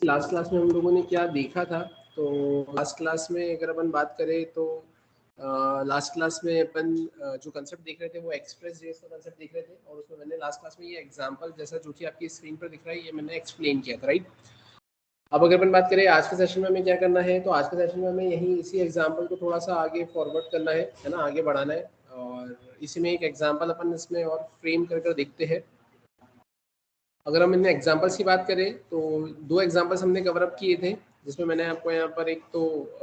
Last class में हम लोगों ने क्या देखा था, तो लास्ट क्लास में अगर अपन बात करें तो लास्ट क्लास में अपन जो कंसेप्ट देख रहे थे वो एक्सप्रेस जेएस का कंसेप्ट देख रहे थे, और उसमें मैंने लास्ट क्लास में ये एग्जांपल जैसा जो कि आपकी स्क्रीन पर दिख रहा है ये मैंने एक्सप्लेन किया था, राइट। अब अगर अपन बात करें आज के सेशन में हमें क्या करना है, तो आज के सेशन में हमें यही इसी एग्जांपल को थोड़ा सा आगे फॉरवर्ड करना है ना, आगे बढ़ाना है। और इसी में एक एग्जांपल अपन इसमें और फ्रेम कर देखते हैं। अगर हम इन एग्जांपल्स की बात करें तो दो एग्जांपल्स हमने कवर अप किए थे, जिसमें मैंने आपको यहाँ पर एक तो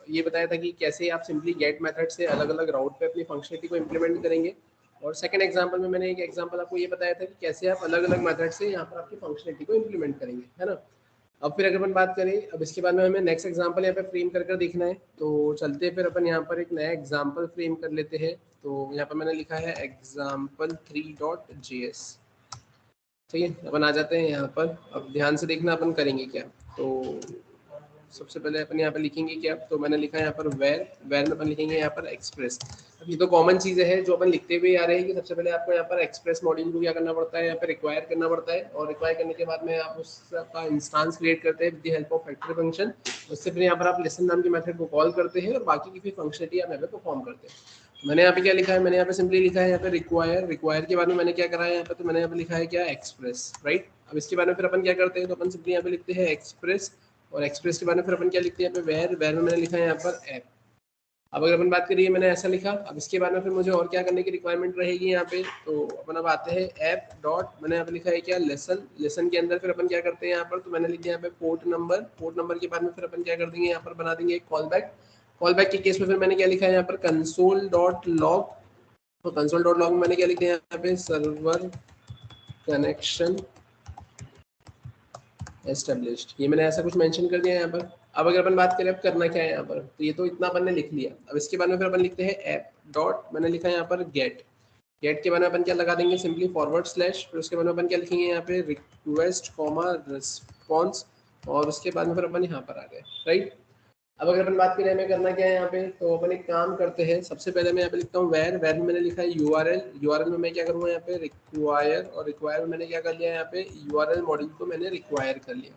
ये बताया था कि कैसे आप सिंपली गेट मेथड से अलग अलग राउट पे अपनी फंक्शनलिटी को इम्प्लीमेंट करेंगे, और सेकंड एग्जांपल में मैंने एक एग्जांपल आपको ये बताया था कि कैसे आप अलग अलग मेथड से यहाँ पर आपकी फंक्शनलिटी को इम्प्लीमेंट करेंगे, है ना। अब फिर अगर अपन बात करें, अब इसके बाद में हमें नेक्स्ट एग्जांपल यहाँ पे फ्रेम कर देखना है, तो चलते हैं फिर अपन यहाँ पर एक नया एग्जांपल फ्रेम कर लेते हैं। तो यहाँ पर मैंने लिखा है example3.js। ठीक है, अपन आ जाते हैं यहाँ पर। अब ध्यान से देखना अपन करेंगे क्या। तो सबसे पहले अपन यहाँ पर लिखेंगे क्या, तो मैंने लिखा है यहाँ पर वेर में अपन लिखेंगे यहाँ पर एक्सप्रेस। अब ये तो कॉमन चीज़ें हैं जो अपन लिखते हुए आ रहे हैं कि सबसे पहले आपको यहाँ पर एक्सप्रेस मॉड्यूल को क्या करना पड़ता है, यहाँ पर रिक्वायर करना पड़ता है, और रिक्वायर करने के बाद में आप उसका इंस्टांस क्रिएट करते हैं with the help of factory function. उससे फिर यहाँ पर आप लेसन नाम के मेथड को कॉल करते हैं और बाकी की फिर फंक्शनलिटी आप यहाँ पे परफॉर्म करते हैं। मैंने यहाँ पे क्या लिखा है, मैंने यहाँ पे सिंपली लिखा है यहाँ पे रिक्वायर के बाद में मैंने क्या करा है यहाँ पे, तो मैंने यहाँ पे लिखा है क्या एक्सप्रेस, राइट। अब इसके बाद में फिर अपन क्या करते हैं, तो अपन सिंपली यहाँ पे लिखते हैं एक्सप्रेस, और एक्सप्रेस के बाद में फिर अपन क्या लिखते हैं यहाँ पे वेर में मैंने लिखा है यहाँ पर ऐप। अब अगर अपन बात करिए, मैंने ऐसा लिखा। अब इसके बाद में फिर मुझे और क्या करने की रिक्वायरमेंट रहेगी यहाँ पे, तो अपन अब आते हैं ऐप डॉट, मैंने यहाँ पे लिखा है क्या लेसन के अंदर फिर अपन क्या करते हैं यहाँ पर, तो मैंने लिख दिया यहाँ पे पोर्ट नंबर के बाद में फिर अपन क्या कर देंगे यहाँ पर, बना देंगे एक कॉल बैक के केस में फिर मैंने क्या लिखा है यहाँ पर कंसोल डॉट लॉग। तो कंसोल डॉट लॉग में मैंने क्या लिख दिया यहाँ पे सर्वर कनेक्शन एस्टेब्लिश्ड, ये मैंने ऐसा कुछ मेंशन कर दिया यहाँ पर। अब अगर अपन बात करें अब करना क्या है यहाँ पर, तो ये तो इतना अपन ने लिख लिया। अब इसके बाद में फिर अपन लिखते हैं ऐप डॉट, मैंने लिखा है यहाँ पर गेट के बाद में अपन क्या लगा देंगे सिंपली फॉरवर्ड स्लैश, फिर उसके बाद में अपन क्या लिखेंगे यहाँ पे रिक्वेस्ट कॉमा रिस्पॉन्स, और उसके बाद में फिर अपन यहाँ पर आ गए, राइट। अब अगर अपन बात करें हमें करना क्या है यहाँ पे, तो अपन एक काम करते हैं। सबसे पहले मैं यहाँ पे लिखता हूँ वेर में मैंने लिखा है यूआरएल में मैं क्या करूँगा यहाँ पे रिक्वायर, और रिक्वायर में मैंने क्या कर लिया यहाँ पे यूआरएल मॉड्यूल को मैंने रिक्वायर कर लिया।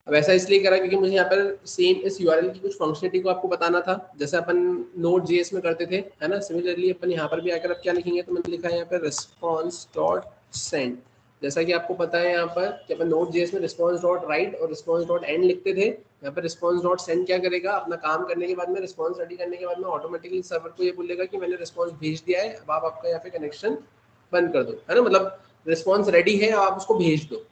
अब ऐसा इसलिए करा क्योंकि मुझे यहाँ पर सेम इस यूआरएल की कुछ फंक्शनलिटी को आपको बताना था, जैसे अपन नोड जेएस में करते थे, है ना। सिमिलरली अपन यहाँ पर भी आकर अब क्या लिखेंगे, तो मैंने लिखा है यहाँ पर रिस्पॉन्स डॉट सेंड। जैसा कि आपको पता है यहाँ पर कि अपन नोड जेएस में रिस्पॉन्स डॉट राइट और रिस्पॉन्स डॉट एंड लिखते थे, यहाँ पर रिस्पॉन्स डॉट सेंड क्या करेगा, अपना काम करने के बाद में रिस्पॉन्स रेडी करने के बाद में ऑटोमेटिकली सर्वर को ये बोलेगा कि मैंने रिस्पॉन्स भेज दिया है, अब आप आपका यहाँ पे कनेक्शन बंद कर दो, है ना। मतलब रिस्पॉन्स रेडी है, आप उसको भेज दो,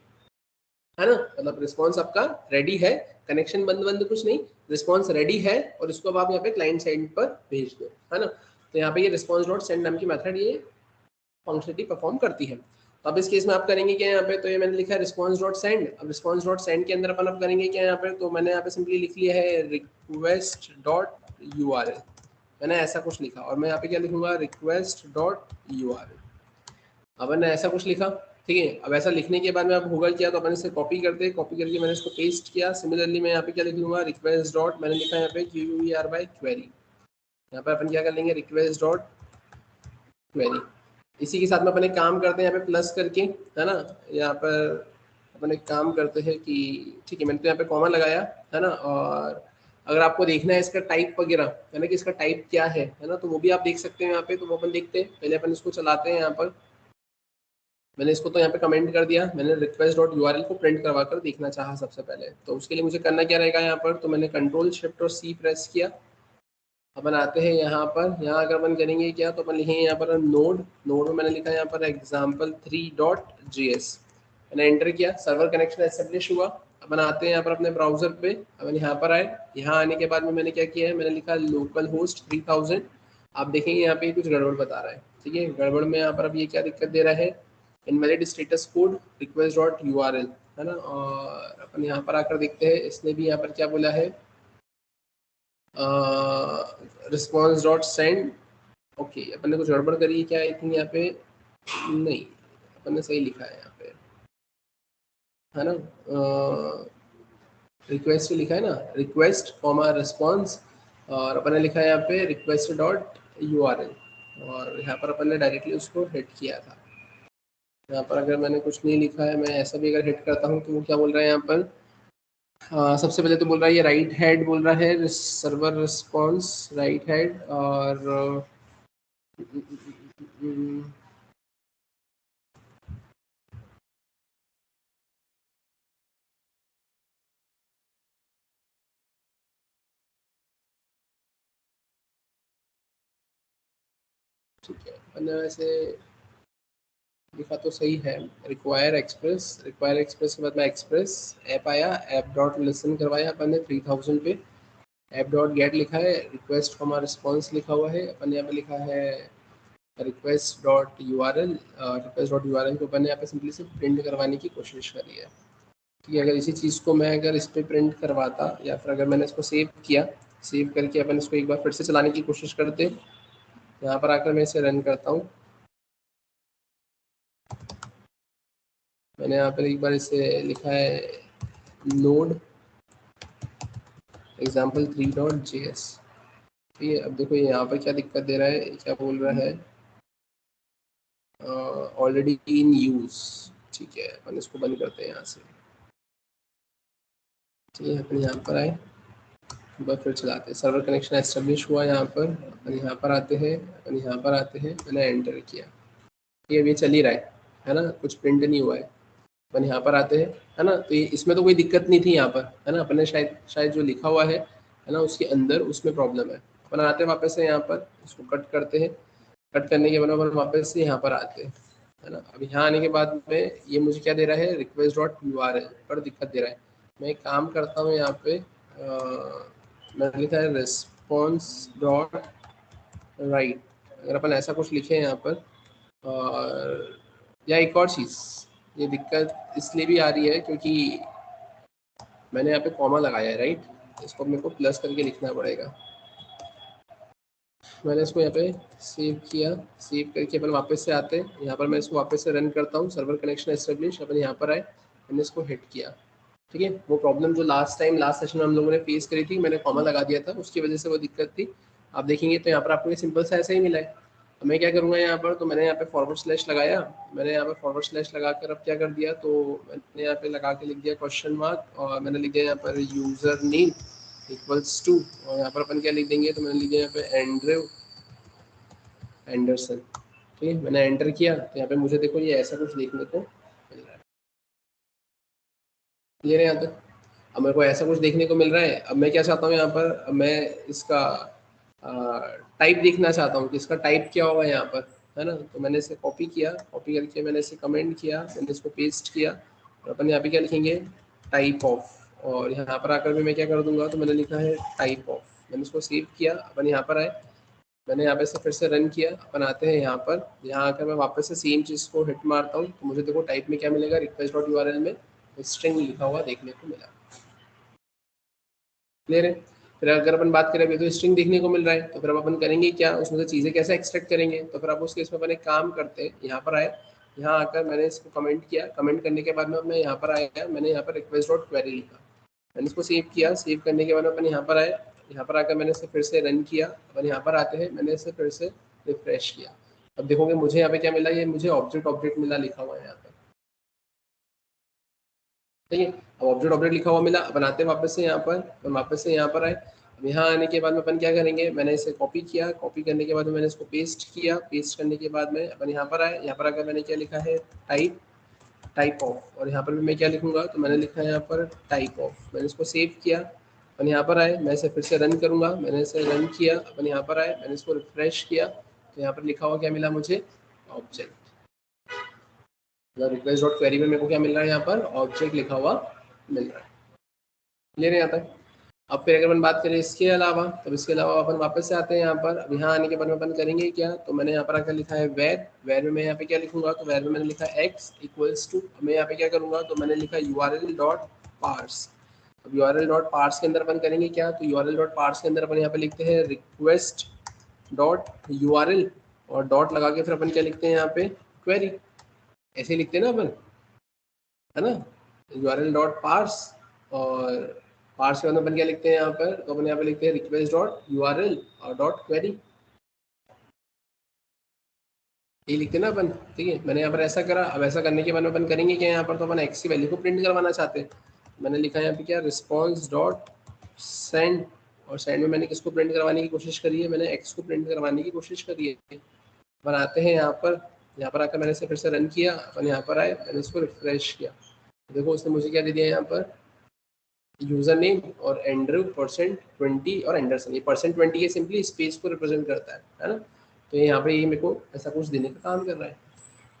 है ना। मतलब रिस्पॉन्स आपका रेडी है, कनेक्शन बंद कुछ नहीं, रिस्पॉन्स रेडी है, और इसको अब आप यहाँ पे क्लाइंट साइड पर भेज दो, है ना। तो यहाँ पे ये रिस्पॉन्स डॉट सेंड नाम की मेथड ये फंक्शनलिटी परफॉर्म करती है। तो अब इस केस में आप करेंगे क्या यहाँ पे, तो ये मैंने लिखा है रिस्पॉन्स डॉट सेंड। अब रिस्पॉन्स डॉट सेंड के अंदर अपन अब करेंगे क्या यहाँ पे, तो मैंने यहाँ पे सिंपली लिख लिया है रिक्वेस्ट डॉट यूआरएल, मैंने ऐसा कुछ लिखा, और मैं यहाँ पे क्या लिखूंगा रिक्वेस्ट डॉट यूआरएल। अब मैंने ऐसा कुछ लिखा, ठीक है। अब ऐसा लिखने के बाद में अब गूगल किया, तो अपन इसे कॉपी करके मैंने इसको पेस्ट किया। सिमिलरली मैं यहाँ पे क्या लिख लूंगा रिक्वेस्ट डॉट, मैंने लिखा है यहाँ पे क्यूआर बाय क्वेरी, यहाँ पर अपन क्या कर लेंगे रिक्वेस्ट डॉट क्वेरी। इसी के साथ में अपन एक काम करते हैं यहाँ पे प्लस करके, है ना। यहाँ पर अपन एक काम करते हैं कि ठीक है, मैंने तो यहाँ पे कॉमा लगाया, है ना। और अगर आपको देखना है इसका टाइप वगैरह, है ना, कि इसका टाइप क्या है ना, तो वो भी आप देख सकते हैं यहाँ पे। तो वो अपन देखते हैं, पहले अपन इसको चलाते हैं यहाँ पर। मैंने इसको तो यहाँ पे कमेंट कर दिया, मैंने रिक्वेस्ट डॉट यूआरएल को प्रिंट करवा कर देखना चाहा सबसे पहले, तो उसके लिए मुझे करना क्या रहेगा यहाँ पर, तो मैंने कंट्रोल शिफ्ट और सी प्रेस किया। अपन आते हैं यहाँ पर, यहाँ अगर अपन करेंगे क्या, तो अपन लिखेंगे यहाँ पर नोड में मैंने लिखा है यहाँ पर example3.js, मैंने एंटर किया, सर्वर कनेक्शन एस्टेब्लिश हुआ। अपन आते हैं यहाँ पर अपने ब्राउजर पे, अपन यहाँ पर आए, यहाँ आने के बाद में मैंने क्या किया है, मैंने लिखा लोकल होस्ट 3000। आप देखेंगे यहाँ पे कुछ गड़बड़ बता रहा है, ठीक है। गड़बड़ में यहाँ पर अब ये क्या दिक्कत दे रहा है, invalid status code request dot URL, है ना। और अपन यहाँ पर आकर देखते हैं, इसने भी यहाँ पर क्या बोला है रिस्पॉन्स डॉट सेंड। ओके, अपन ने कुछ गड़बड़ करी है क्या, आई थिंक यहाँ पे नहीं, अपन ने सही लिखा है यहाँ पे, है ना। रिक्वेस्ट लिखा है ना, रिक्वेस्ट कॉमा रिस्पॉन्स, और अपन ने लिखा है यहाँ पे रिक्वेस्ट डॉट यूआरएल, और यहाँ पर अपन ने डायरेक्टली उसको हिट किया था। यहाँ पर अगर मैंने कुछ नहीं लिखा है, मैं ऐसा भी अगर हिट करता हूँ तो वो क्या बोल रहा है यहाँ पर, सबसे पहले तो बोल रहा है ये राइट हेड बोल रहा है सर्वर रिस्पॉन्स राइट हेड, और ठीक है, मैंने वैसे लिखा तो सही है, रिक्वायर एक्सप्रेस के बाद में एक्सप्रेस ऐप आया, ऐप डॉट लिसन करवाया अपन ने 3000 पे, ऐप डॉट गेट लिखा है, रिक्वेस्ट फ्रॉम रिस्पॉन्स लिखा हुआ है, अपन ने यहाँ पे लिखा है request dot U R L, request dot U R L को अपन ने यहाँ पे सिंपली से प्रिंट करवाने की कोशिश करी है। ठीक है, अगर इसी चीज़ को मैं अगर इस पर प्रिंट करवाता, या फिर अगर मैंने इसको सेव किया, सेव करके अपन इसको एक बार फिर से चलाने की कोशिश करते, यहाँ पर आकर मैं इसे रन करता हूँ, मैंने यहाँ पर एक बार इसे लिखा है नोड example3.js। ठीक है, अब देखो यहाँ पर क्या दिक्कत दे रहा है, क्या बोल रहा है, ऑलरेडी इन यूज। ठीक है, अपन इसको बंद करते हैं यहाँ से। ठीक है, अपन यहाँ पर आए, एक बार फिर चलाते हैं, सर्वर कनेक्शन एस्टेब्लिश हुआ, यहाँ पर अपन यहाँ पर आते हैं, अपन यहाँ पर आते हैं, मैंने एंटर किया। ठीक है, अब ये चल ही रहा है ना, कुछ प्रिंट नहीं हुआ है। अपन यहाँ पर आते हैं, है ना, तो ये इसमें तो कोई दिक्कत नहीं थी यहाँ पर, है ना, अपन ने शायद शायद जो लिखा हुआ है ना, उसके अंदर उसमें प्रॉब्लम है। अपन आते हैं वापस से यहाँ पर, इसको कट करते हैं, कट करने के बाद अपन वापस से यहाँ पर आते हैं, है ना। अब यहाँ आने के बाद में ये मुझे क्या दे रहा है, request dot U R L पर दिक्कत दे रहा है। मैं एक काम करता हूँ यहाँ पे, मैंने लिखा है रिस्पॉन्स डॉट राइट, अगर अपन ऐसा कुछ लिखे यहाँ पर, और या एक और चीज़, ये दिक्कत इसलिए भी आ रही है क्योंकि मैंने यहाँ पे कॉमा लगाया है, राइट, इसको मेरे को प्लस करके लिखना पड़ेगा। मैंने इसको यहाँ पे सेव किया, सेव करके अपन वापस से आते हैं, यहाँ पर मैं इसको वापस से रन करता हूँ, सर्वर कनेक्शन एस्टेब्लिश, अपन यहाँ पर आए, मैंने इसको हिट किया। ठीक है, वो प्रॉब्लम जो लास्ट सेशन में हम लोगों ने फेस करी थी, मैंने कॉमा लगा दिया था, उसकी वजह से वो दिक्कत थी। आप देखेंगे तो यहाँ पर आपको ये सिंपल सा ऐसा ही मिला है। अब मैं क्या करूँगा यहाँ पर, तो मैंने यहाँ पे फॉरवर्ड स्लैश लगाया, मैंने यहाँ पे फॉरवर्ड स्लैश लगा कर अब क्या कर दिया, तो मैंने यहाँ पे लगा के लिख दिया क्वेश्चन मार्क, और मैंने लिख दिया यहाँ पर यूजर नेम इक्वल्स टू, और यहाँ पर अपन क्या लिख देंगे, तो मैंने लिख दिया यहाँ पे एंड्रयू एंडरसन। ठीक है, मैंने एंटर किया, तो यहाँ पे मुझे देखो ये ऐसा कुछ देखने को मिल रहा है, क्लियर है यहाँ तक। अब मेरे को ऐसा कुछ देखने को मिल रहा है। अब मैं क्या चाहता हूँ यहाँ पर, अब मैं इसका टाइप देखना चाहता हूँ कि इसका टाइप क्या होगा यहाँ पर, है ना। तो मैंने इसे कॉपी किया, कॉपी करके मैंने इसे कमेंट किया, मैंने इसको पेस्ट किया, और अपन यहाँ पे क्या लिखेंगे, टाइप ऑफ, और यहाँ पर आकर भी मैं क्या कर दूंगा, तो मैंने लिखा है टाइप ऑफ, मैंने इसको सेव किया, अपन यहाँ पर आए, मैंने यहाँ पे से फिर से रन किया, अपन आते हैं यहाँ पर, यहाँ आकर मैं वापस से सेम चीज़ को हिट मारता हूँ, तो मुझे देखो टाइप में क्या मिलेगा, रिक्वेस्ट डॉट यूआरएल में स्ट्रिंग लिखा हुआ देखने को मिला। क्लियर है। फिर अगर अपन बात करें, अभी तो स्ट्रिंग देखने को मिल रहा है, तो फिर अब अपन करेंगे क्या, उसमें से चीज़ें कैसे एक्सट्रैक्ट करेंगे, तो फिर अब उसके इसमें अपन एक काम करते हैं, यहाँ पर आए, यहाँ आकर मैंने इसको कमेंट किया, कमेंट करने के बाद में मैं यहाँ पर आया, मैंने यहाँ पर रिक्वेस्ट डॉट क्वेरी लिखा, मैंने इसको सेव किया, सेव करने के बाद अपन यहाँ पर आए, यहाँ पर आकर मैंने इसे फिर से रन किया, अपन यहाँ पर आते हैं, मैंने इसे फिर से रिफ्रेश किया। अब देखोगे मुझे यहाँ पे क्या मिला, ये मुझे ऑब्जेक्ट ऑब्जेक्ट मिला लिखा हुआ है यहाँ पर। ठीक है, अब ऑब्जेक्ट ऑब्जेक्ट लिखा हुआ मिला, अपन आते हैं वापस से यहाँ पर, अपन वापस से यहाँ पर आए, अब यहाँ आने के बाद में अपन क्या करेंगे, मैंने इसे कॉपी किया, कॉपी करने के बाद में मैंने इसको पेस्ट किया, पेस्ट करने के बाद में अपन यहाँ पर आए, यहाँ पर आकर मैंने क्या लिखा है, टाइप टाइप ऑफ, और यहाँ पर भी मैं क्या लिखूंगा, तो मैंने लिखा है यहाँ पर टाइप ऑफ, मैंने इसको सेव किया, अपन यहाँ पर आए, मैं इसे फिर से रन करूंगा, मैंने इसे रन किया, अपन यहाँ पर आए, मैंने इसको रिफ्रेश किया, तो यहाँ पर लिखा हुआ क्या मिला मुझे, ऑब्जेक्ट, रिक्वेस्ट डॉट क्वेरी में मेरे को क्या मिल रहा है, यहाँ पर ऑब्जेक्ट लिखा हुआ मिल रहा है। क्लियर है यहाँ तक। अब फिर अगर अपन बात करें इसके अलावा, तब इसके अलावा अपन वापस से आते हैं यहाँ पर, अब यहाँ आने के बाद में अपन करेंगे क्या, तो मैंने यहाँ पर आकर लिखा है वेर, वेर में मैं यहाँ पे क्या लिखूंगा, तो वेर में मैंने लिखा एक्स इक्वल्स टू, मैं यहाँ पे क्या करूंगा, तो मैंने लिखा यूआरएल डॉट पार्स। अब यूआरएल डॉट पार्स के अंदर अपन करेंगे क्या, तो यूआरएल डॉट पार्स के अंदर अपन यहाँ पे लिखते हैं रिक्वेस्ट डॉट यूआरएल, और डॉट लगा के फिर अपन क्या लिखते हैं यहाँ पे, क्वेरी, ऐसे लिखते हैं ना अपन, है ना, यूआरएल डॉट पार्स, और पार्स के बाद अपन क्या लिखते हैं यहाँ पर, तो अपन यहाँ पे लिखते हैं रिक्वेस्ट डॉट यूआरएल और डॉट क्वेरी। ये लिखते ना अपन, ठीक है। मैंने यहाँ पर ऐसा करा, अब ऐसा करने के बाद में अपन करेंगे क्या, यहाँ पर तो अपन एक्स की वैल्यू को प्रिंट करवाना चाहते हैं। मैंने लिखा यहाँ पे क्या, रिस्पॉन्स डॉट सेंड, और सेंड में मैंने किसको प्रिंट करवाने की कोशिश करी है, मैंने एक्स को प्रिंट करवाने की कोशिश करी है। अपन आते हैं यहाँ पर आकर मैंने इसे फिर से रन किया, अपन यहाँ पर आए, मैंने इसको रिफ्रेश किया, देखो उसने मुझे क्या दे दिया यहाँ पर, यूजर नेम और एंड्रू %20 और एंडरसन। ये %20 ये सिंपली स्पेस को रिप्रेजेंट करता है ना। तो यहाँ पे ये मेरे को ऐसा कुछ देने का काम कर रहा है।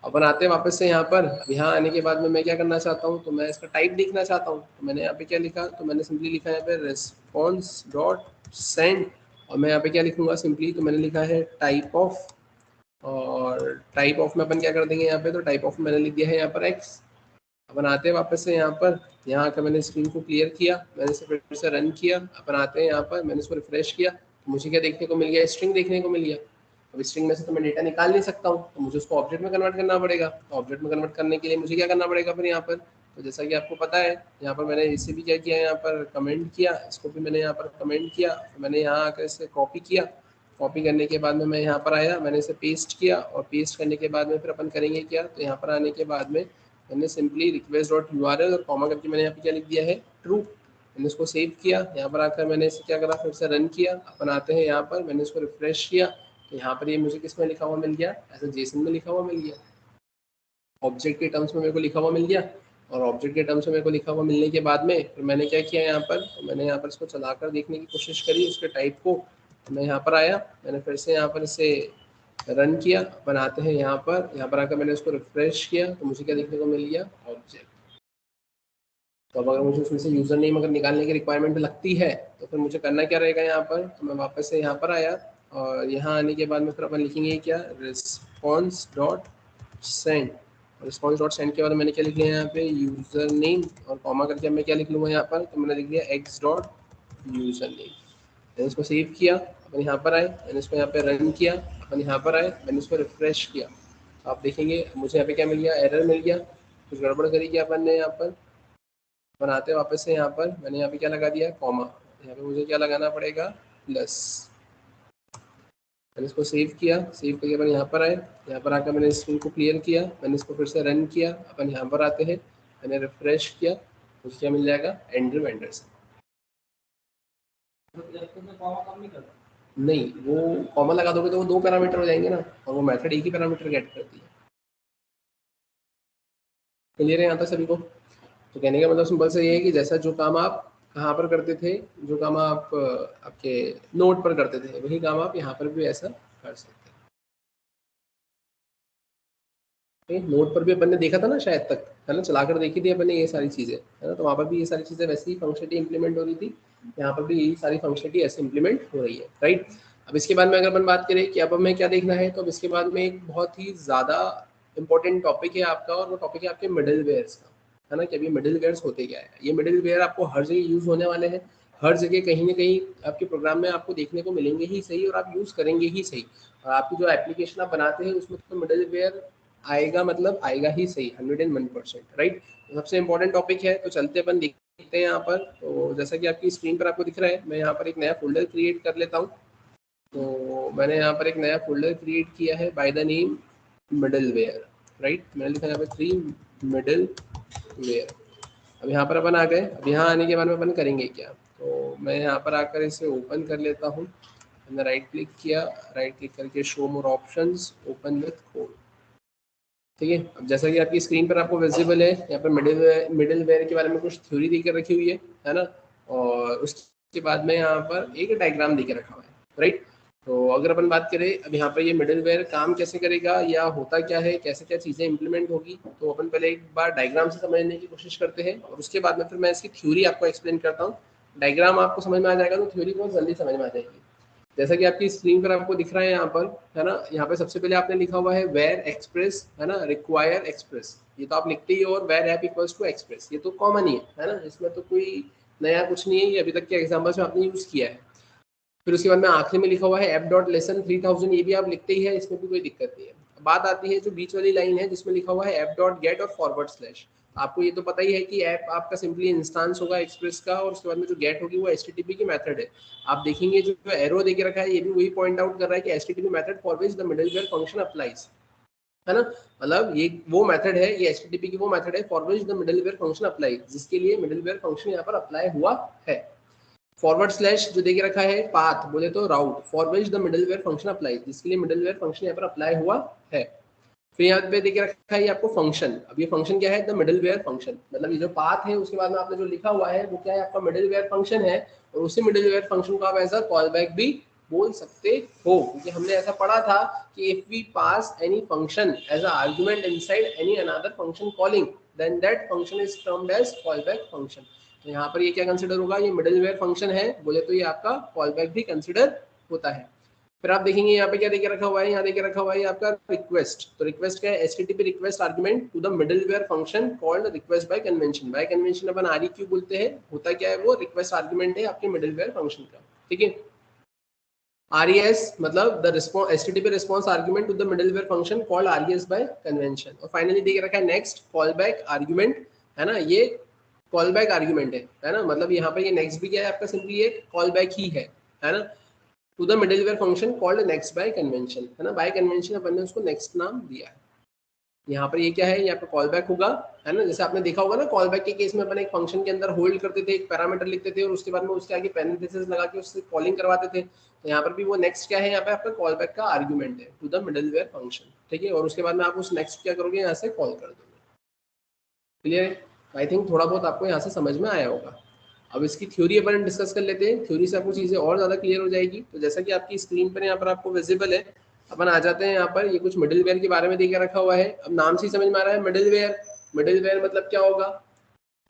अपन आते हैं वापस से यहाँ पर, अब यहाँ आने के बाद में मैं क्या करना चाहता हूँ, तो मैं इसका टाइप देखना चाहता हूँ। तो मैंने यहाँ पे क्या लिखा, तो मैंने सिंपली लिखा है यहाँ पे रिस्पॉन्स डॉट सेंड, और मैं यहाँ पे क्या लिखूंगा सिंपली, तो मैंने लिखा है टाइप ऑफ, और टाइप ऑफ में अपन क्या कर देंगे यहाँ पे, तो टाइप ऑफ मैंने लिख दिया है यहाँ पर एक्स। अपन आते हैं वापस से यहाँ पर, यहाँ आकर मैंने स्क्रीन को क्लियर किया, मैंने इसे फिर से रन किया। अपन आते हैं यहाँ पर, मैंने इसको रिफ्रेश किया, तो मुझे क्या देखने को मिल गया, स्ट्रिंग देखने को मिल गया। अब स्ट्रिंग में से तो मैं डेटा निकाल नहीं सकता हूँ, तो मुझे उसको ऑब्जेक्ट में कन्वर्ट करना पड़ेगा। तो ऑब्जेक्ट में कन्वर्ट करने के लिए मुझे क्या करना पड़ेगा फिर यहाँ पर, तो जैसा कि आपको पता है, यहाँ पर मैंने इसे भी क्या किया, यहाँ पर कमेंट किया, इसको भी मैंने यहाँ पर कमेंट किया, मैंने यहाँ आकर इसे कॉपी किया। कॉपी करने के बाद में मैं यहाँ पर आया, मैंने इसे पेस्ट किया, और पेस्ट करने के बाद में फिर अपन करेंगे क्या, तो यहाँ पर आने के बाद में मैंने सिंपली रिक्वेस्ट डॉट यूआरएल और कॉमा करके मैंने यहाँ पे क्या लिख दिया है, ट्रू। मैंने इसको सेव किया, यहाँ पर आकर मैंने इसे क्या करा, फिर से रन किया। अपन आते हैं यहाँ पर, मैंने इसको रिफ्रेश किया, तो यहाँ पर ये मुझे किस में लिखा हुआ मिल गया, ऐसे जेसन में लिखा हुआ मिल गया, ऑब्जेक्ट के टर्म्स में मेरे को लिखा हुआ मिल गया। और ऑब्जेक्ट के टर्म्स में मेरे को लिखा हुआ मिलने के बाद में फिर मैंने क्या किया यहाँ पर, तो मैंने यहाँ पर इसको चलाकर देखने की कोशिश करी उसके टाइप को। तो मैं यहाँ पर आया, मैंने फिर से यहाँ पर इसे रन किया, बनाते हैं यहाँ पर आकर मैंने उसको रिफ्रेश किया, तो मुझे क्या देखने को मिल गया, ऑब्जेक्ट। तो अब अगर मुझे उसमें से यूज़र नेम अगर निकालने की रिक्वायरमेंट लगती है, तो फिर मुझे करना क्या रहेगा यहाँ पर, तो मैं वापस से यहाँ पर आया, और यहाँ आने के बाद में फिर अपन लिखेंगे क्या, response dot send. Response dot send के बाद मैंने क्या लिख लिया यहाँ पे, यूज़र नेम, और कॉमा करके मैं क्या लिख लूँगा यहाँ पर, तो मैंने लिख दिया एक्स डॉट यूज़र नेम। मैंने इसको सेव किया, अपन यहाँ पर आए, मैंने इसको यहाँ पे रन किया, अपन यहाँ पर आए, मैंने इसको रिफ्रेश किया। आप देखेंगे मुझे यहाँ पे क्या मिल गया, एरर मिल गया, कुछ गड़बड़ करी क्या अपन ने यहाँ पर। बनाते हैं वापस से यहाँ पर, मैंने यहाँ पे क्या लगा दिया, कॉमा, यहाँ पे मुझे क्या लगाना पड़ेगा, प्लस। मैंने इसको सेव किया, सेव करके अपन यहाँ पर आए, यहाँ पर आकर मैंने स्क्रीन को क्लियर किया, मैंने इसको फिर से रन किया, अपन यहाँ पर आते हैं, मैंने रिफ्रेश किया, मुझे क्या मिल जाएगा, एंड्रू एंडरसन। नहीं, वो कॉमा लगा दोगे तो वो 2 पैरामीटर हो जाएंगे ना, और वो मेथड एक ही पैरामीटर गेट करती है। क्लियर है यहाँ तक सभी को। तो कहने का मतलब सिंपल से ये है कि जैसा जो काम आप कहाँ पर करते थे, जो काम आप आपके नोट पर करते थे, वही काम आप यहाँ पर भी ऐसा कर सकते हैं। नोट पर भी अपन ने देखा था ना शायद तक, है ना, चलाकर देखी थी अपन ने ये सारी चीज़ें, है ना। तो वहाँ पर भी ये सारी चीज़ें वैसे ही फंक्शनलिटी इंप्लीमेंट हो रही थी, यहाँ पर भी यही सारी फंक्शनलिटी ऐसे इंप्लीमेंट हो रही है, राइट। अब इसके बाद में अगर अपन बात करें कि अब हमें क्या देखना है, तो अब इसके बाद में एक बहुत ही ज़्यादा इंपॉर्टेंट टॉपिक है आपका, और वो टॉपिक है आपके मिडिल वेयर्स का, है ना। कि अभी मिडिल वेयर्स होते क्या है, ये मिडिल वेयर आपको हर जगह यूज़ होने वाले हैं, हर जगह कहीं ना कहीं आपके प्रोग्राम में आपको देखने को मिलेंगे ही सही, और आप यूज़ करेंगे ही सही। और आपकी जो एप्लीकेशन आप बनाते हैं उसमें तो मिडिल वेयर आएगा, मतलब आएगा ही सही, 101%, राइट। तो सबसे इंपॉर्टेंट टॉपिक है, तो चलते अपन देखते हैं यहाँ पर। तो जैसा कि आपकी स्क्रीन पर आपको दिख रहा है, मैं यहाँ पर एक नया फोल्डर क्रिएट कर लेता हूँ। तो मैंने यहाँ पर एक नया फोल्डर क्रिएट किया है by the name middleware, right. मैंने लिखा यहाँ पर 3 मिडल वेयर। अब यहाँ पर अपन आ गए, अब यहाँ आने के बाद में अपन करेंगे क्या, तो मैं यहाँ पर आकर इसे ओपन कर लेता हूँ। मैंने राइट क्लिक किया, राइट क्लिक करके show more options, open with code, ठीक है। अब जैसा कि आपकी स्क्रीन पर आपको विजिबल है, यहाँ पर मिडिल वेयर के बारे में कुछ थ्योरी देकर रखी हुई है ना। और उसके बाद में यहाँ पर एक डायग्राम देकर रखा हुआ है, राइट। तो अगर अपन बात करें अब यहाँ पर ये मिडिल वेयर काम कैसे करेगा या होता क्या है, कैसे क्या चीज़ें इंप्लीमेंट होगी, तो अपन पहले एक बार डायग्राम से समझने की कोशिश करते हैं, और उसके बाद में फिर मैं इसकी थ्योरी आपको एक्सप्लेन करता हूँ। डायग्राम आपको समझ में आ जाएगा तो थ्योरी बहुत जल्दी समझ में आ जाएगी। जैसा कि आपकी स्क्रीन पर आपको दिख रहा है यहाँ पर, है ना, यहाँ पे सबसे पहले आपने लिखा हुआ है वेर एक्सप्रेस, है ना, रिक्वायर एक्सप्रेस, ये तो आप लिखते ही हो, और var app equals to express, ये तो कॉमन ही है ना, इसमें तो कोई नया कुछ नहीं है, ये अभी तक के एग्जाम्पल्स में आपने यूज किया है। फिर उसके बाद में आखिरी में लिखा हुआ है ऐप डॉट लेसन 3000, ये भी आप लिखते ही है, इसमें भी कोई दिक्कत नहीं है। बात आती है जो बीच वाली लाइन है जिसमें लिखा हुआ है ऐप डॉट गेट और फॉरवर्ड /। आपको ये तो पता ही है कि ऐप आपका सिंपली इंस्टांस होगा एक्सप्रेस का, और उसके बाद में जो गेट होगी वो एचटीटीपी की मेथड है। आप देखेंगे जो एरो देके रखा है, ये भी वही पॉइंट आउट कर रहा है कि HTTP method for which the middleware function applies. है ना। मतलब ये वो मेथड है, ये HTTP की वो मेथड है for which the middleware function apply, जिसके लिए मिडलवेयर फंक्शन यहाँ पर अप्लाई हुआ है। फॉरवर्ड स्लैश जो देके रखा है, पाथ बोले तो route, for which the middleware function apply, जिसके लिए मिडलवेयर फंक्शन यहाँ पर अप्लाई हुआ है। फिर यहाँ पे देके रखा है ये आपको फंक्शन। अब ये फंक्शन क्या है, द मिडलवेयर फंक्शन, मतलब ये जो पाथ है उसके बाद में आपने जो लिखा हुआ है वो क्या है, आपका मिडलवेयर फंक्शन है। और उसी मिडलवेयर फंक्शन को आप एज अ कॉल बैक भी बोल सकते हो, क्योंकि हमने ऐसा पढ़ा था कि if we pass any function as a argument inside any another function calling, then that function is termed as callback function. तो यहाँ पर ये क्या कंसिडर होगा, ये मिडलवेयर फंक्शन है बोले तो ये आपका कॉल बैक भी कंसिडर होता है। फिर आप देखेंगे यहाँ पे क्या देके रखा हुआ है, यहाँ देके रखा हुआ है आपका रिक्वेस्ट। तो रिक्वेस्ट क्या है, HTTP request argument to the middleware function called request by convention. By convention अपन REQ बोलते हैं, होता क्या है वो रिक्वेस्ट आर्गुमेंट है आपके मिडलवेयर फंक्शन का, ठीक है। RES मतलब the response, HTTP response argument to the middleware function called RES by convention. और फाइनली देके रखा है नेक्स्ट कॉल बैक आर्गुमेंट, है ना, ये कॉल बैक आर्गुमेंट है ना। मतलब यहाँ पर ये नेक्स्ट भी क्या है आपका, सिंपली एक कॉल बैक ही है ना, to the middleware function called next by convention, है ना। बाय कन्वेंशन अपन ने उसको नेक्स्ट नाम दिया है। यहाँ पर ये क्या है, यहाँ पे कॉल बैक होगा, है ना। जैसे आपने देखा होगा ना, कॉल बैक के केस में अपन एक फंक्शन के अंदर होल्ड करते थे, एक पैरामीटर लिखते थे और उसके बाद में उसके आगे पैरेंथेसिस लगा के उससे कॉलिंग करवाते थे। तो यहाँ पर भी वो नेक्स्ट क्या है, यहाँ पे आपका कॉल बैक का आर्गुमेंट है टू द मिडलवेयर फंक्शन, ठीक है। और उसके बाद में आप उस नेक्स्ट क्या करोगे, यहाँ से कॉल कर दोगे। क्लियर? आई थिंक थोड़ा बहुत आपको यहाँ से समझ में आया होगा। अब इसकी थ्योरी अपन डिस्कस कर लेते हैं, थ्योरी से आपको चीज़ें और ज़्यादा क्लियर हो जाएगी। तो जैसा कि आपकी स्क्रीन पर यहाँ पर आपको विजिबल है, अपन आ जाते हैं यहाँ पर, ये कुछ मिडलवेयर के बारे में देके रखा हुआ है। अब नाम से ही समझ में आ रहा है मिडलवेयर, मिडलवेयर मतलब क्या होगा,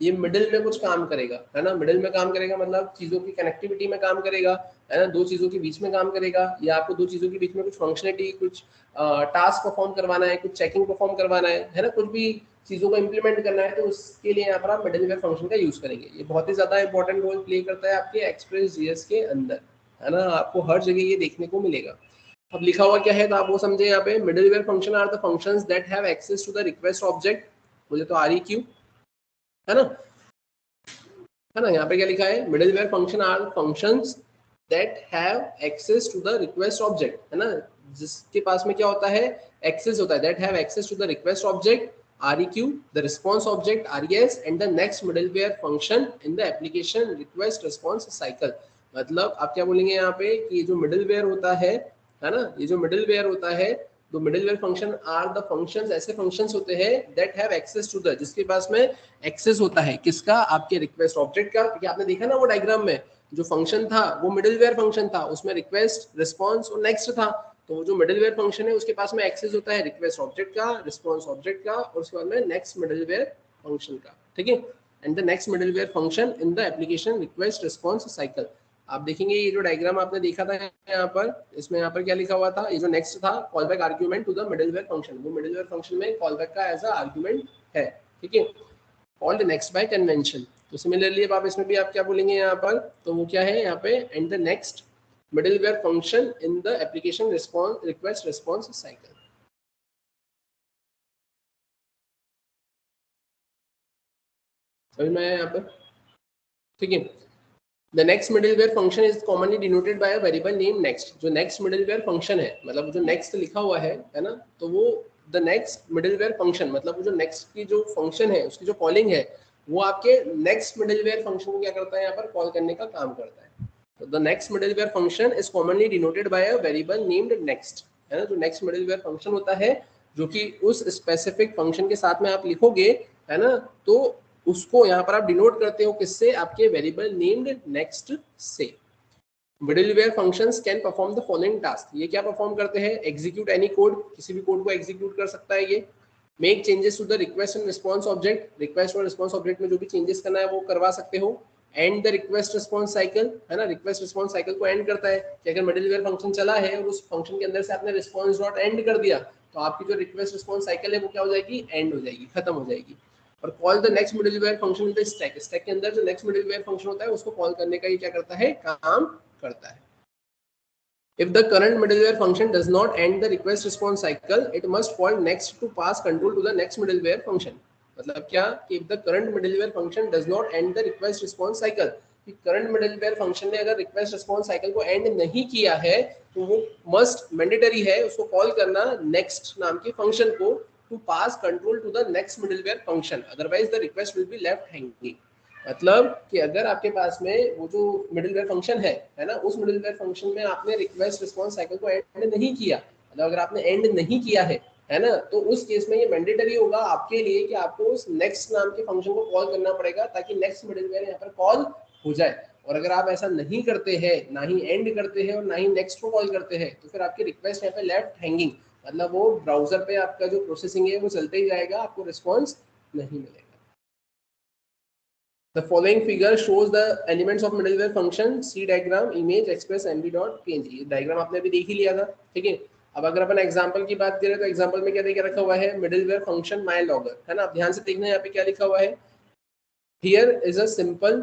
ये मिडिल में कुछ काम करेगा, है ना। मिडिल में काम करेगा मतलब चीज़ों की कनेक्टिविटी में काम करेगा, है ना, दो चीज़ों के बीच में काम करेगा, या आपको दो चीज़ों के बीच में कुछ फंक्शनलिटी, कुछ टास्क परफॉर्म करवाना है, कुछ चेकिंग परफॉर्म करवाना है ना, कुछ भी चीज़ों को इंप्लीमेंट करना है, तो उसके लिए यहाँ पर आप मिडलवेयर फंक्शन का यूज़ करेंगे। ये बहुत ही ज़्यादा इंपॉर्टेंट रोल प्ले करता है आपके एक्सप्रेस.js के अंदर, है ना, आपको हर जगह ये देखने को मिलेगा। अब लिखा हुआ क्या है तो आप वो समझे, यहाँ पे middleware function are the functions that have access to the request object, बोले तो REQ, है ना, है ना। यहाँ पे क्या लिखा है, middleware function are functions that have access to the request object, है ना, जिसके पास में क्या होता है, एक्सेस होता है, that have access to the request object REQ, the response object RES and the next middleware function in the application request response cycle. मतलब आप क्या बोलेंगे यहाँ पे कि जो मिडलवेयर होता है ना, ये जो मिडलवेयर होता है, तो middleware function are the functions, ऐसे फंक्शंस होते हैं that have access to the, जिसके पास में एक्सेस होता है किसका, आपके रिक्वेस्ट ऑब्जेक्ट का। क्योंकि आपने देखा ना वो डायग्राम में जो फंक्शन था वो मिडलवेयर फंक्शन था, उसमें रिक्वेस्ट, रिस्पॉन्स और नेक्स्ट था। तो जो मिडलवेयर फंक्शन है उसके पास में एक्सेस होता है रिक्वेस्ट ऑब्जेक्ट का, रिस्पॉन्स ऑब्जेक्ट का और उसके बाद में नेक्स्ट मिडलवेयर फंक्शन का, ठीक है। And the next middleware function in the application request response cycle. आप देखेंगे ये जो डायग्राम आपने देखा था यहाँ पर, इसमें यहाँ पर क्या लिखा हुआ था, ये जो नेक्स्ट था callback argument to the middleware function, वो मिडलवेयर फंक्शन में कॉल बैक का एज अ आर्ग्यूमेंट है, ठीक है, कॉल्ड नेक्स्ट बाय कन्वेंशन। तो सिमिलरली अब आप इसमें भी आप क्या बोलेंगे यहाँ पर, तो वो क्या है यहाँ पे, and the next middleware function in the application response request response cycle. समझ में आया यहाँ पर, ठीक है। The next middleware function is commonly denoted by a variable name next. जो नेक्स्ट मिडलवेयर फंक्शन है, मतलब जो नेक्स्ट लिखा हुआ है ना, तो वो द नेक्स्ट मिडलवेयर फंक्शन, मतलब वो जो नेक्स्ट की जो फंक्शन है उसकी जो कॉलिंग है वो आपके नेक्स्ट मिडलवेयर फंक्शन को क्या करता है, यहाँ पर कॉल करने का काम करता है। तो the next middleware function is commonly denoted by a variable named next, है ना। जो नेक्स्ट मिडलवेयर फंक्शन होता है जो कि उस स्पेसिफिक फंक्शन के साथ में आप लिखोगे, है ना, तो उसको यहाँ पर आप डिनोट करते हो किससे, आपके वेरिएबल नेम्ड नेक्स्ट से। Middleware functions can perform the following task. ये क्या परफॉर्म करते हैं, एग्जीक्यूट एनी कोड, किसी भी कोड को एग्जीक्यूट कर सकता है ये। Make changes to the request and response object, request और रिस्पॉन्स ऑब्जेक्ट में जो भी चेंजेस करना है वो करवा सकते हो। And the request response cycle, है ना, रिक्वेस्ट रिस्पॉन्स साइकिल को एंड करता है कि अगर मिडलवेयर फंक्शन चला है और उस फंक्शन के अंदर से आपने रिस्पॉन्स डॉट एंड कर दिया तो आपकी जो रिक्वेस्ट रिस्पॉन्स साइकिल है वो क्या हो जाएगी, एंड हो जाएगी, खत्म हो जाएगी। और call the next middleware function in the stack, stack के अंदर जो नेक्स्ट मिडलवेयर फंक्शन होता है उसको कॉल करने का ये क्या करता है, काम करता है। If the current middleware function does not end the request response cycle, it must call next to pass control to the next middleware function. मतलब क्या कि if the current middleware function does not end the request response cycle, कि current middleware function ने अगर request response cycle को and नहीं किया है तो वो मस्ट मैंडेटरी है उसको कॉल करना नेक्स्ट नाम के फंक्शन को to pass control to the next middleware function, otherwise the request will be left hanging. मतलब कि अगर आपके पास में वो जो मिडिलवेयर फंक्शन है ना, उस मिडिलवेयर फंक्शन में आपने रिक्वेस्ट रिस्पॉन्स साइकिल को एंड नहीं किया, मतलब अगर आपने एंड नहीं किया है ना, तो उस केस में ये मैंडेटरी होगा आपके लिए कि आपको उस नेक्स्ट नाम के फंक्शन को कॉल करना पड़ेगा ताकि नेक्स्ट मिडिलवेयर यहाँ पर कॉल हो जाए। और अगर आप ऐसा नहीं करते हैं, ना ही एंड करते हैं और ना ही नेक्स्ट को कॉल करते हैं, तो फिर आपकी रिक्वेस्ट यहाँ पे लेफ्ट हैंगिंग, मतलब वो ब्राउजर पे आपका जो प्रोसेसिंग है वो चलते ही जाएगा, आपको रिस्पॉन्स नहीं मिलेगा। The following figure shows the elements of middleware function, C diagram, image, express, mb.png। Diagram आपने अभी देख ही लिया था, ठीक है। अब अगर अपन एग्जांपल की बात करें तो एग्जांपल में क्या देके रखा हुआ है, मिडिलवेयर फंक्शन माय लॉगर, है ना। अब ध्यान से देखना यहाँ पे क्या लिखा हुआ है, हियर इज अ सिंपल,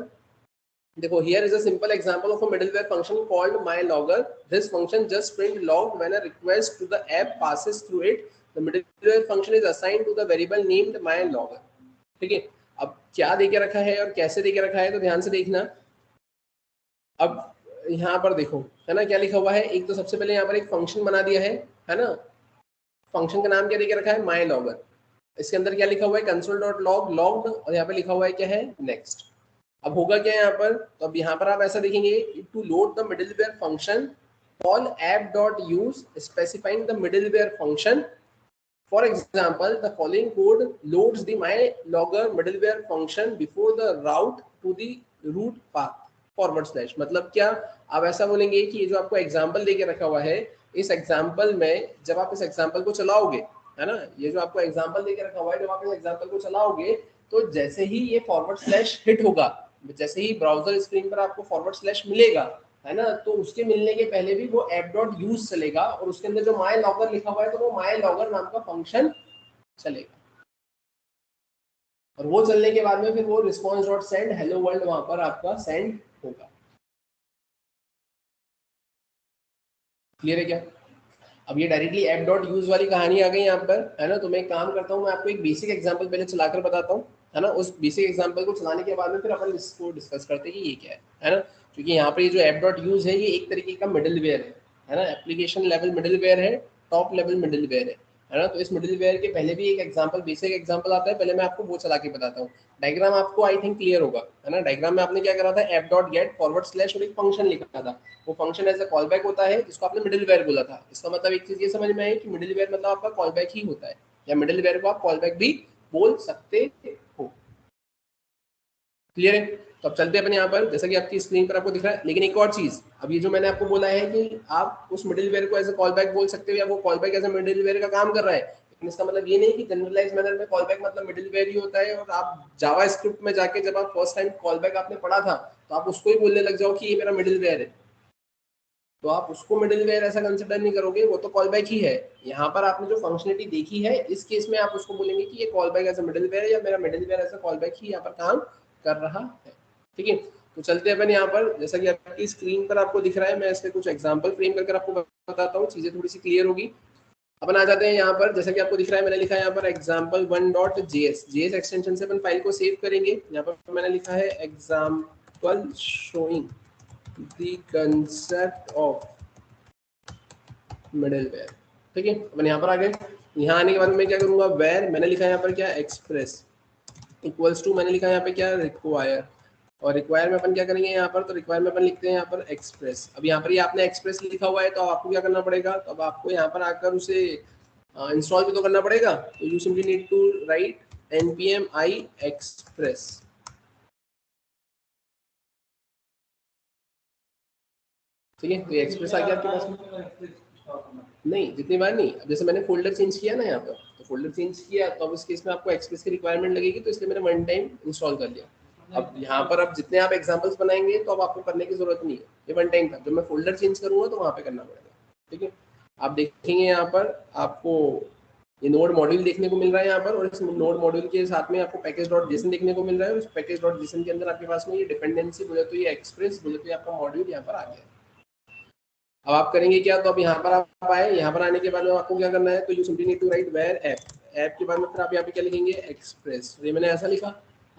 देखो here is a simple example of a middleware function called my logger. This function just print log when a request to the app passes through it. The middleware function is assigned to the variable named my logger, ठीक है। अब क्या देके रखा है और कैसे देके रखा है तो ध्यान से देखना। अब यहाँ पर देखो, है ना, क्या लिखा हुआ है, एक तो सबसे पहले यहाँ पर एक फंक्शन बना दिया है ना। फंक्शन का नाम क्या देके रखा है, माय लॉगर। इसके अंदर क्या लिखा हुआ है, कंसोल डॉट लॉग लॉग्ड, और यहाँ पे लिखा हुआ है क्या है, नेक्स्ट। अब होगा क्या यहाँ पर, तो अब यहाँ पर आप ऐसा देखेंगे, to load the middleware function call app dot use specifying the middleware function. For example, the following code loads the mylogger middleware function before the route to the root path /। मतलब क्या, आप ऐसा बोलेंगे कि ये जो आपको एग्जाम्पल देके रखा हुआ है, इस एग्जाम्पल में जब आप इस एग्जाम्पल को चलाओगे, है ना, ये जो आपको एग्जाम्पल देके रखा हुआ है, जब आप इस एग्जाम्पल को चलाओगे तो जैसे ही ये / हिट होगा, जैसे ही ब्राउजर स्क्रीन पर आपको / मिलेगा, है ना, तो उसके मिलने के पहले भी वो ऐप डॉट यूज चलेगा और उसके अंदर जो माय लॉगर लिखा हुआ है तो वो माय लॉगर नाम का फंक्शन चलेगा। और वो चलने के बाद में फिर वो response dot send hello world वहां पर आपका सेंड होगा। क्लियर है क्या। अब ये डायरेक्टली ऐप डॉट यूज वाली कहानी आ गई यहाँ पर, है ना। तो मैं एक काम करता हूँ, मैं आपको एक बेसिक एग्जांपल पहले चलाकर बताता हूँ, है ना। उस बेसिक एग्जांपल को चलाने के बाद में फिर अपन इसको डिस्कस करते हैं कि ये क्या है ना। क्योंकि यहाँ पर ये जो ऐप डॉट यूज है ये एक तरीके का मिडिलवेयर है ना, एप्लीकेशन लेवल मिडिलवेयर है, टॉप लेवल मिडिलवेयर है ना। तो इस मिडिलवेयर के पहले भी एक एग्जांपल, बेसिक एग्जांपल आता है, पहले मैं आपको वो चला के बताता हूँ। डायग्राम आपको आई थिंक क्लियर होगा, है ना। डायग्राम में आपने क्या करा था, ऐप डॉट गेट / और एक फंक्शन लिखा था, वो function as a call back होता है जिसको आपने मिडिलवेयर बोला था। इसका मतलब एक चीज ये समझ में आई कि मिडिलवेयर मतलब आपका कॉल बैक ही होता है, या मिडिलवेयर को आप कॉल बैक भी बोल सकते हो। क्लियर है। तो अब चलते हैं अपन यहाँ पर, जैसा कि आपकी स्क्रीन पर आपको दिख रहा है। लेकिन एक और चीज, अब ये जो मैंने आपको बोला है कि आप उस मिडिलवेयर को एज अ कॉल बैक बोल सकते हो या वो call back as a middleware का काम कर रहा है, लेकिन इसका मतलब ये नहीं कि जनरलाइज मैनर में कॉल बैक मतलब मिडिलवेयर ही होता है। और आप जावा स्क्रिप्ट में जाके जब आप फर्स्ट टाइम कॉल बैक आपने पढ़ा था तो आप उसको ही बोलने लग जाओ कि ये मेरा मिडिलवेयर है, तो आप उसको मिडिलवेयर ऐसा कंसिडर नहीं करोगे, वो तो कॉल बैक ही है। यहाँ पर आपने जो फंक्शनलिटी देखी है, इस केस में आप उसको बोलेंगे कि ये call back as a middleware है या मेरा middleware as a call back ही यहाँ पर काम कर रहा है, ठीक है। तो चलते हैं अपन यहाँ पर, जैसा कि आपकी स्क्रीन पर आपको दिख रहा है, मैं इसके कुछ एग्जांपल फ्रेम करके आपको बताता हूँ, चीजें थोड़ी सी क्लियर होगी। अपन आ जाते हैं यहाँ पर, जैसा कि आपको दिख रहा है मैंने लिखा है यहाँ पर example1.js, जेएस एक्सटेंशन से अपन फाइल को सेव करेंगे। यहाँ पर मैंने लिखा है example showing the concept of middleware, ठीक है। अपन यहाँ पर आ गए। यहाँ आने के बाद मैं क्या करूंगा, वेयर मैंने लिखा है यहाँ पर क्या, एक्सप्रेस इक्वल्स टू मैंने लिखा है यहाँ पे क्या, रिक्वायर। और रिक्वायर में अपन क्या करेंगे यहाँ पर, तो रिक्वायर में अपन लिखते हैं यहाँ पर एक्सप्रेस। अब यहाँ पर ये आपने एक्सप्रेस लिखा हुआ है तो आपको क्या करना पड़ेगा, तो अब आपको यहाँ पर आकर उसे इंस्टॉल भी तो करना पड़ेगा। तो you simply need to write npm i express, ठीक है। तो ये एक्सप्रेस आ गया आपके पास में, नहीं जितनी बार नहीं। अब जैसे मैंने फोल्डर चेंज किया ना यहाँ पर, तो फोल्डर चेंज किया तो अब इस केस में आपको एक्सप्रेस की रिक्वायरमेंट लगेगी, तो इसलिए मैंने वन टाइम इंस्टॉल कर लिया। अब यहाँ पर अब जितने आप एग्जांपल्स बनाएंगे तो अब आपको करने की जरूरत नहीं है, ये वन टाइम था। जब मैं फोल्डर चेंज करूंगा तो वहाँ पे करना पड़ेगा, ठीक है। आप देखेंगे यहाँ पर आपको ये नोड मॉड्यूल देखने को मिल रहा है यहाँ पर, और इस नोड मॉड्यूल के साथ में आपको पैकेज डॉट जेसन देखने को मिल रहा है। और इस पैकेज डॉट जेसन के अंदर आपके पास में ये डिपेंडेंसी बोले तो ये एक्सप्रेस बोले तो ये आपका मॉड्यूल यहाँ पर आ गया। अब आप करेंगे क्या, तो अब यहाँ पर आप आए, यहाँ पर आने के बाद में आपको क्या करना है, तो you simply need to write var app के बाद में फिर आप यहाँ पे क्या लिखेंगे, एक्सप्रेस। ये मैंने ऐसा लिखा।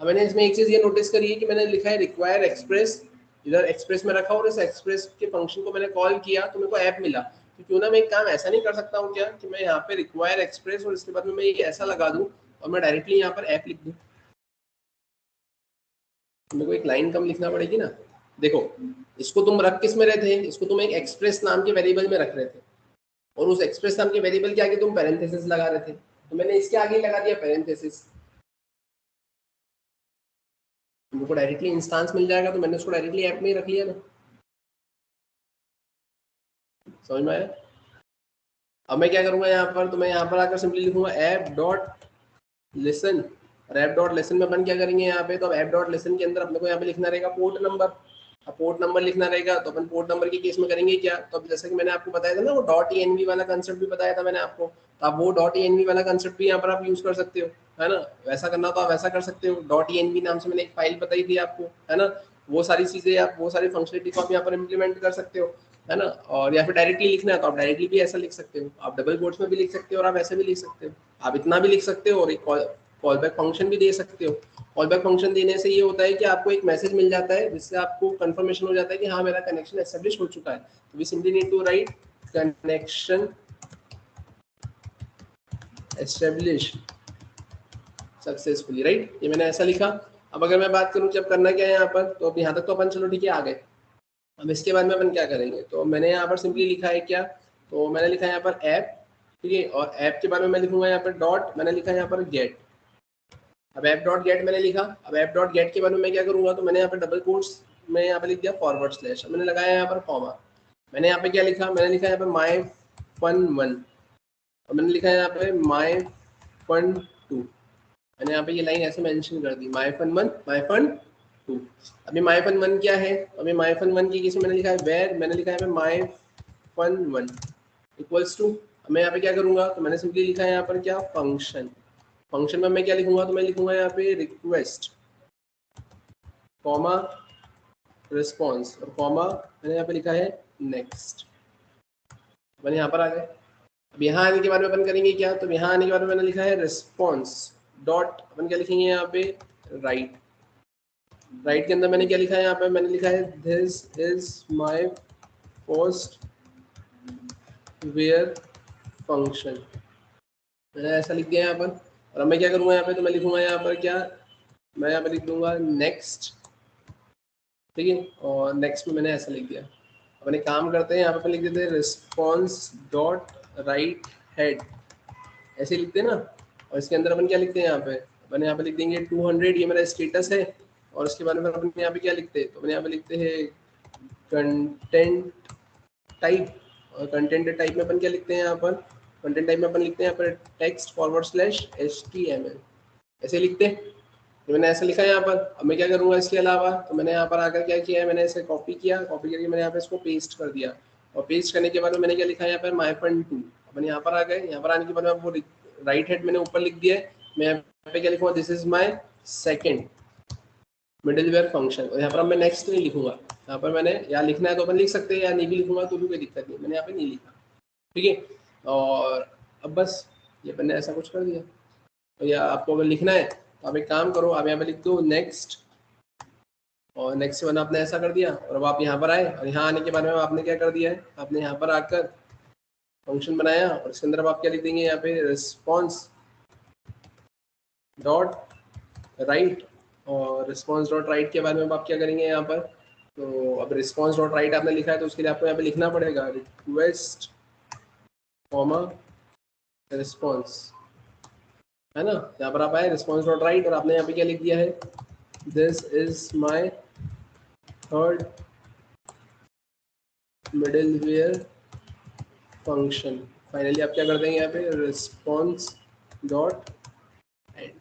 अब मैंने इसमें एक चीज ये नोटिस करी है कि मैंने लिखा है रिक्वायर एक्सप्रेस इधर एक्सप्रेस में रखा और इस एक्सप्रेस के फंक्शन को मैंने कॉल किया तो मेरे को ऐप मिला। तो क्यों ना मैं एक काम ऐसा नहीं कर सकता हूँ क्या कि मैं यहाँ पे रिक्वायर एक्सप्रेस और इसके बाद में मैं ये ऐसा लगा दूँ और मैं डायरेक्टली यहाँ पर ऐप लिख दूँ। मेरे को एक लाइन कम लिखना पड़ेगी ना। देखो इसको तुम रख किस में रहे थे, इसको तुम एक एक्सप्रेस नाम के वेरिएबल में रख रहे थे और उस एक्सप्रेस नाम के वेरिएबल के आगे तुम पैरेंथेसिस लगा रहे थे, तो मैंने इसके आगे लगा दिया पैरेंथेसिस। मुझको डायरेक्टली इंस्टेंस मिल जाएगा तो मैंने उसको डायरेक्टली ऐप में ही रख लिया ना। समझ में आया? अब मैं क्या करूंगा यहाँ पर, तो मैं यहाँ पर आकर सिंपली लिखूंगा ऐप डॉट लिसन और ऐप डॉट लिसन में अपन क्या करेंगे यहाँ पे, तो अब ऐप डॉट लिसन के अंदर अपने को यहाँ पे लिखना रहेगा पोर्ट नंबर। अब पोर्ट नंबर लिखना रहेगा तो अपन पोर्ट नंबर के केस में करेंगे क्या, तो अब जैसे कि मैंने आपको बताया था ना वो .env वाला कंसेप्ट भी बताया था मैंने आपको, तो आप वो .env वाला कंसेप्ट भी यहाँ पर आप यूज कर सकते हो, है ना। वैसा करना तो आप वैसा कर सकते हो। .env नाम से मैंने एक फाइल बताई थी आपको, है ना। वो सारी चीजें आप, वो सारी फंक्शनलिटी को आप यहाँ पर इम्प्लीमेंट कर सकते हो, है ना। और या फिर डायरेक्टली लिखना है तो आप डायरेक्टली भी ऐसा लिख सकते हो, आप डबल कोट्स में भी लिख सकते हो और आप ऐसे भी लिख सकते हो, आप इतना भी लिख सकते हो और एक कॉल बैक फंक्शन भी दे सकते हो। कॉल बैक फंक्शन देने से ये होता है कि आपको एक मैसेज मिल जाता है जिससे आपको कंफर्मेशन हो जाता है कि हाँ मेरा कनेक्शन एस्टेब्लिश हो चुका है। तो we simply need to write connection establish successfully, right. ये मैंने ऐसा लिखा। अब अगर मैं बात करूँ कि अब करना क्या है यहाँ पर, तो अब यहाँ तक तो अपन चलो ठीक है आ गए। अब इसके बाद में अपन क्या करेंगे, तो मैंने यहाँ पर सिंपली लिखा है क्या, तो मैंने लिखा है यहाँ पर ऐप, ठीक है। और ऐप के बाद में मैं लिखूंगा यहाँ पर डॉट, मैंने लिखा है यहाँ पर गेट। अब ऐप डॉट गेट मैंने लिखा। अब ऐप डॉट गेट के बाद में मैं क्या करूंगा, तो मैंने यहाँ पर डबल कोट्स में यहाँ पे लिख दिया फॉरवर्ड स्लैश, मैंने लगाया यहाँ पर कॉमा। मैंने यहाँ पे क्या लिखा, मैंने लिखा यहाँ पे माई फन 1 और मैंने लिखा है यहाँ पे माई फन 2। मैंने यहाँ पे ये लाइन ऐसे मेंशन कर दी, माई फन 1 माई फन 2। अभी माई फन 1 क्या है, अभी माई फन 1 की केस में मैंने लिखा है वेर, मैंने लिखा है माई फन 1 इक्वल्स टू, मैं यहाँ पे क्या करूंगा, तो मैंने सिंपली लिखा है यहाँ पर क्या फंक्शन। फंक्शन में मैं क्या लिखूंगा, तो मैं लिखूंगा यहाँ पे रिक्वेस्ट कॉमा रिस्पॉन्स और कॉमा मैंने यहाँ पे लिखा है नेक्स्ट। मैंने यहाँ पर आ गए। अब यहाँ आने के बाद में अपन करेंगे क्या, तो यहाँ आने के बाद में मैंने लिखा है रिस्पॉन्स डॉट, अपन क्या लिखेंगे यहाँ पे राइट। राइट के अंदर मैंने क्या लिखा है, यहाँ पे मैंने लिखा है this is my first ware function, मैंने ऐसा लिख दिया यहाँ पर। और अब मैं क्या करूँगा यहाँ पे, तो मैं लिखूंगा यहाँ पर क्या, मैं यहाँ पे लिख दूंगा नेक्स्ट, ठीक है। और नेक्स्ट में मैंने ऐसा लिख दिया। अपन एक काम करते हैं, यहाँ पे लिख देते हैं रिस्पॉन्स डॉट राइट हेड, ऐसे लिखते हैं ना। और इसके अंदर अपन क्या लिखते हैं, यहाँ पे अपन यहाँ पे लिख देंगे 200, ये मेरा स्टेटस है। और उसके बाद में अपन यहाँ पे क्या लिखते हैं, तो अपन यहाँ पे लिखते हैं कंटेंट टाइप। और कंटेंट टाइप में अपन क्या लिखते हैं यहाँ पर, कंटेंट टाइप में अपन लिखते हैं यहाँ पर टेक्स्ट फॉरवर्ड स्लैश HTML, ऐसे लिखते हैं। तो मैंने ऐसा लिखा है यहाँ पर। अब मैं क्या करूँगा इसके अलावा, तो मैंने यहाँ पर आकर क्या किया है, मैंने इसे कॉपी किया, कॉपी करके मैंने यहाँ पे इसको पेस्ट कर दिया। और पेस्ट करने के बाद में मैंने क्या लिखा है यहाँ पर माई फन 2। अपन यहाँ पर आ गए। यहाँ पर आने के बाद में वो राइट हेड मैंने ऊपर लिख दिया है। मैं यहाँ पे क्या लिखूंगा, this is my second middleware function. और यहाँ पर अब मैं नेक्स्ट नहीं लिखूंगा, यहाँ पर मैंने यहाँ लिखना है तो अपन लिख सकते हैं, या नहीं भी लिखूंगा तो भी कोई दिक्कत नहीं, मैंने यहाँ पे नहीं लिखा, ठीक है। और अब बस ये मैंने ऐसा कुछ कर दिया। तो या आपको अगर लिखना है तो आप एक काम करो, आप यहाँ पे लिख दो नेक्स्ट, और नेक्स्ट के बाद आपने ऐसा कर दिया। और अब आप यहाँ पर आए, और यहाँ आने के बाद में आपने क्या कर दिया है, आपने यहाँ पर आकर फंक्शन बनाया और इसके अंदर आप क्या लिख देंगे यहाँ पे रिस्पॉन्स डॉट राइट। और रिस्पॉन्स डॉट राइट के बाद में आप क्या करेंगे यहाँ पर, तो अब रिस्पॉन्स डॉट राइट आपने लिखा है तो उसके लिए आपको यहाँ पे लिखना पड़ेगा रिक्वेस्ट कॉमा रिस्पॉन्स, है ना। यहाँ पर आप आए रिस्पॉन्स डॉट राइट और आपने यहाँ पे क्या लिख दिया है, this is my third middleware function. Finally आप क्या कर देंगे यहाँ पे रिस्पॉन्स डॉट एंड,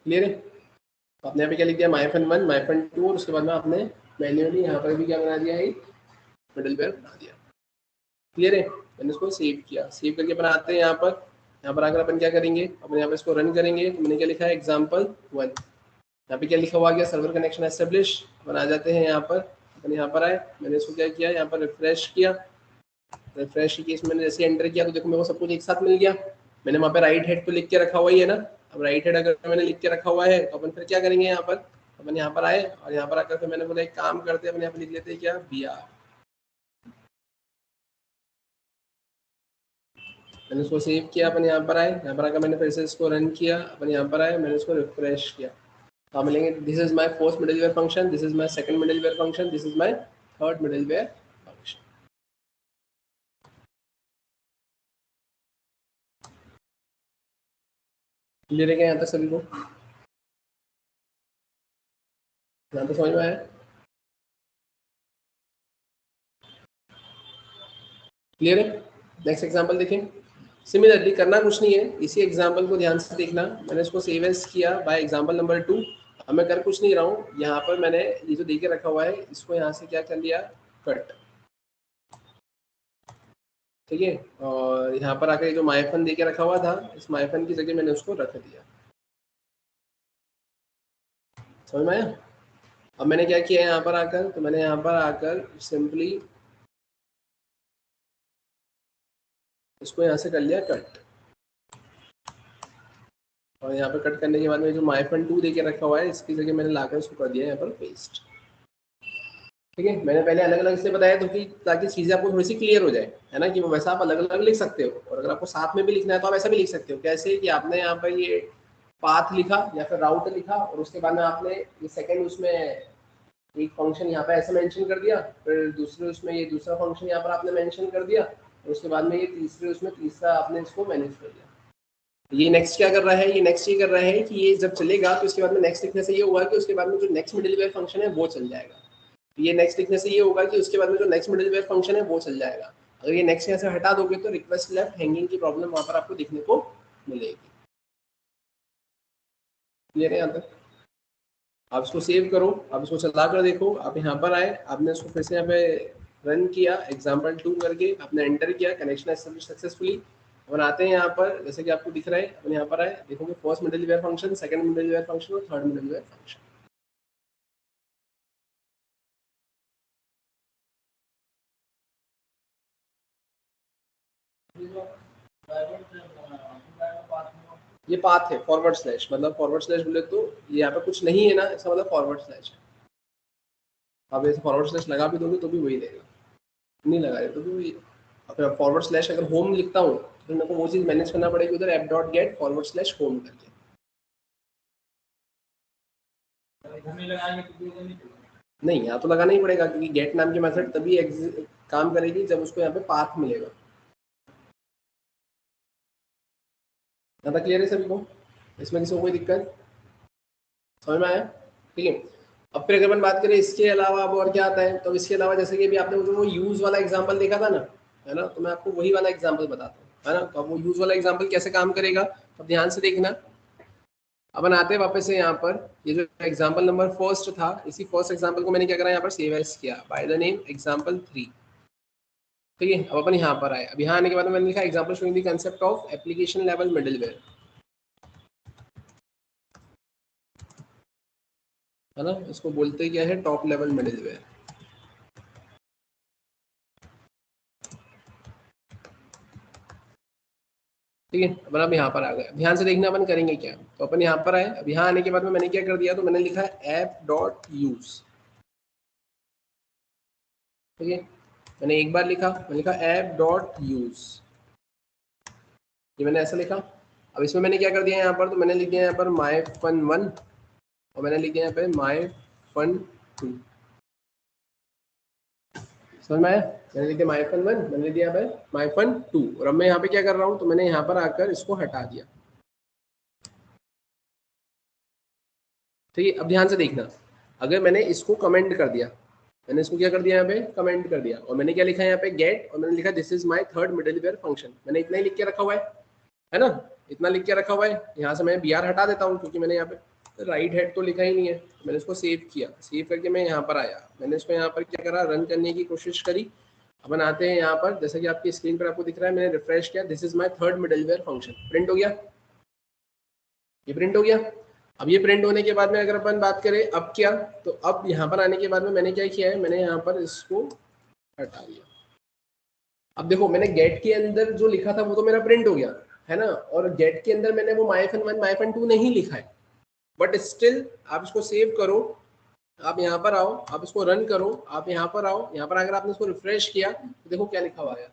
क्लियर है। आपने यहाँ पे क्या लिख दिया, माई फन 1 माई फन 2, और उसके बाद में आपने मैन्युअली यहाँ पर भी क्या बना दिया है, मिडिलवेयर बना दिया, क्लियर है। मैंने इसको सेव किया, सेव करके अपन आते हैं यहाँ पर आकर अपन क्या करेंगे, अपन यहाँ पे इसको रन करेंगे। तो मैंने क्या लिखा है एग्जाम्पल 1, यहाँ पे क्या लिखा हुआ गया सर्वर कनेक्शन एस्टेब्लिश। अपन आ जाते हैं यहाँ पर, अपन यहाँ पर आए, मैंने इसको क्या किया, यहाँ पर रिफ्रेश किया। रिफ्रेश की केस मैंने जैसे एंटर किया तो देखो मेरे को सब कुछ एक साथ मिल गया। मैंने वहाँ पे राइट हेड तो लिख के रखा हुआ ही है ना। अब राइट हेड अगर मैंने लिख के रखा हुआ है तो अपन फिर क्या करेंगे, यहाँ पर अपन यहाँ पर आए और यहाँ पर आकर फिर मैंने बोला एक काम करते हैं, अपन यहाँ पर लिख लेते हैं क्या, BR। मैंने इसको सेव किया, अपन यहाँ पर आए, यहाँ पर आकर मैंने फिर से इसको रन किया, अपन यहाँ पर आए, मैंने इसको रिफ्रेश किया, तो हम मिलेंगे this is my first middleware function, this is my second middleware function, this is my third middleware function. Clear है क्या यहाँ तक सभी को? यहाँ तो समझ में आया? क्लियर है? नेक्स्ट एग्जांपल देखें। सिमिलरली करना कुछ नहीं है, इसी एग्जांपल को ध्यान से देखना। मैंने इसको सेव एज किया बाय एग्जांपल नंबर 2। अब मैं कर कुछ नहीं रहा हूँ, यहाँ पर मैंने ये जो देके रखा हुआ है इसको यहाँ से क्या कर लिया, कट। ठीक है, और यहाँ पर आकर जो माइफन देके रखा हुआ था, इस माइफन की जगह मैंने उसको रख दिया। समझ में आया? अब मैंने क्या किया यहाँ पर आकर, तो मैंने यहाँ पर आकर सिंपली इसको यहाँ से कर लिया कट, और यहाँ पर कट करने के बाद में जो माइफन 2 देके रखा हुआ है इसकी जगह मैंने लाकर उसको कर दिया यहाँ पर पेस्ट। ठीक है, मैंने पहले अलग अलग से बताया तो कि ताकि चीज़ें आपको थोड़ी सी क्लियर हो जाए, है ना, कि वो वैसा आप अलग अलग लिख सकते हो, और अगर आपको साथ में भी लिखना है तो आप ऐसा भी लिख सकते हो। कैसे कि आपने यहाँ पर ये पाथ लिखा या फिर राउट लिखा, और उसके बाद में आपने ये सेकंड उसमें एक फंक्शन यहाँ पे ऐसे मेंशन कर दिया, फिर दूसरे उसमें ये दूसरा फंक्शन यहाँ पर आपने मेंशन कर दिया, और उसके बाद में ये तीसरे उसमें तीसरा आपने इसको मैनेज कर दिया। ये नेक्स्ट क्या कर रहा है, ये नेक्स्ट ये कर रहा है कि ये जब चलेगा तो उसके बाद में नेक्स्ट लिखने से ये होगा कि उसके बाद में जो नेक्स्ट मिडिलवेयर फंक्शन है वो चल जाएगा। ये नेक्स्ट लिखने से ये होगा कि उसके बाद में जो नेक्स्ट मिडिलवेयर फंक्शन है वो चल जाएगा। अगर ये नेक्स्ट यहाँ से हटा दोगे तो रिक्वेस्ट लेफ्ट हैंगिंग की प्रॉब्लम वहां पर आपको दिखने को मिलेगी। क्लियर है यहाँ तक? आप इसको सेव करो, आप इसको चला कर देखो, आप यहाँ पर आए, आपने इसको फिर से यहाँ पे रन किया example2 करके, आपने एंटर किया, कनेक्शन एस्टैब्लिश सक्सेसफुली। अपन आते हैं यहाँ पर, जैसे कि आपको दिख रहा है, अपन यहाँ पर आए, देखोगे first middleware function, second middleware function और थर्ड मिडिलवेयर फंक्शन। ये पाथ है, फॉरवर्ड स्लैश, मतलब फॉरवर्ड स्लैश बोले तो ये यहाँ पे कुछ नहीं है ना, इसका मतलब फॉरवर्ड स्लैश है। आप ऐसे फॉरवर्ड स्लैश लगा भी दोगे तो भी वही देगा, नहीं लगाए तो भी वही। अगर फॉरवर्ड स्लैश अगर होम लिखता हूँ तो मेरे को वो चीज़ मैनेज करना पड़ेगी उधर app dot gate forward slash home करके। नहीं, यहाँ तो लगाना ही पड़ेगा क्योंकि गेट नाम की मेथड तभी काम करेगी जब उसको यहाँ पे पाथ मिलेगा। ज़्यादा क्लियर है सभी को? इसमें किसी को कोई दिक्कत समझ में आया? ठीक है, अब फिर अगर अपन बात करें इसके अलावा अब और क्या आता है, तो इसके अलावा जैसे कि अभी आपने वो यूज वाला एग्जांपल देखा था ना, है ना, तो मैं आपको वही वाला एग्जांपल बताता हूँ, है ना। तो वो यूज वाला एग्जांपल कैसे काम करेगा, तो ध्यान से देखना। अपन आते हैं वापस से यहाँ पर, ये जो एग्जांपल नंबर फर्स्ट था, इसी फर्स्ट एग्जांपल को मैंने क्या करा यहाँ पर सेव एज किया बाय द नेम example3। ठीक है, अब अपन यहाँ पर आए, अब यहाँ आने के बाद मैंने लिखा example showing the concept of application level middleware, है ना, इसको बोलते क्या है, टॉप लेवल मिडलवेयर। ठीक है, अपन अब यहाँ पर आ गए, ध्यान से देखना अपन करेंगे क्या। तो अपन यहाँ पर आए, अब यहाँ आने के बाद में मैंने क्या कर दिया, तो मैंने लिखा है ऐप डॉट यूज। ठीक है, मैंने एक बार लिखा, मैंने लिखा ऐप डॉट यूज, ये मैंने ऐसा लिखा। अब इसमें मैंने क्या कर दिया यहाँ पर, तो मैंने लिख दिया यहाँ पर माई फन 1 और मैंने लिख दिया यहाँ पे माई फन 2। समझ में आया? मैंने लिख दिया माई फन 1, मैंने लिख दिया यहाँ पे माई फन 2, और अब मैं यहाँ पे क्या कर रहा हूँ, तो मैंने यहाँ पर आकर इसको हटा दिया। ठीक है, अब ध्यान से देखना, अगर मैंने इसको कमेंट कर दिया, मैंने इसको क्या कर दिया यहाँ पे कमेंट कर दिया, और मैंने क्या लिखा है यहाँ पे गेट, और मैंने लिखा this is my third middleware function, मैंने इतना ही लिख के रखा हुआ है ना, इतना लिख के रखा हुआ है। यहाँ से मैं BR हटा देता हूँ क्योंकि मैंने यहाँ पे राइट हेड तो लिखा ही नहीं है। मैंने इसको सेव किया, सेव करके मैं यहाँ पर आया, मैंने इसको यहाँ पर क्या करा, रन करने की कोशिश करी। अपन आते हैं यहाँ पर, जैसे कि आपकी स्क्रीन पर आपको दिख रहा है, मैंने रिफ्रेश किया, this is my third middleware function, print हो गया, ये प्रिंट हो गया। अब ये प्रिंट होने के बाद में अगर अपन बात करें अब क्या, तो अब यहाँ पर आने के बाद में मैंने क्या किया है, मैंने यहाँ पर इसको हटा दिया। अब देखो, मैंने गेट के अंदर जो लिखा था वो तो मेरा प्रिंट हो गया, है ना, और गेट के अंदर मैंने वो माई फन 1 माई फन 2 नहीं लिखा है, बट स्टिल आप इसको सेव करो, आप यहाँ पर आओ, आप इसको रन करो, आप यहाँ पर आओ, यहाँ पर अगर आपने इसको रिफ्रेश किया तो देखो क्या लिखा हुआ है,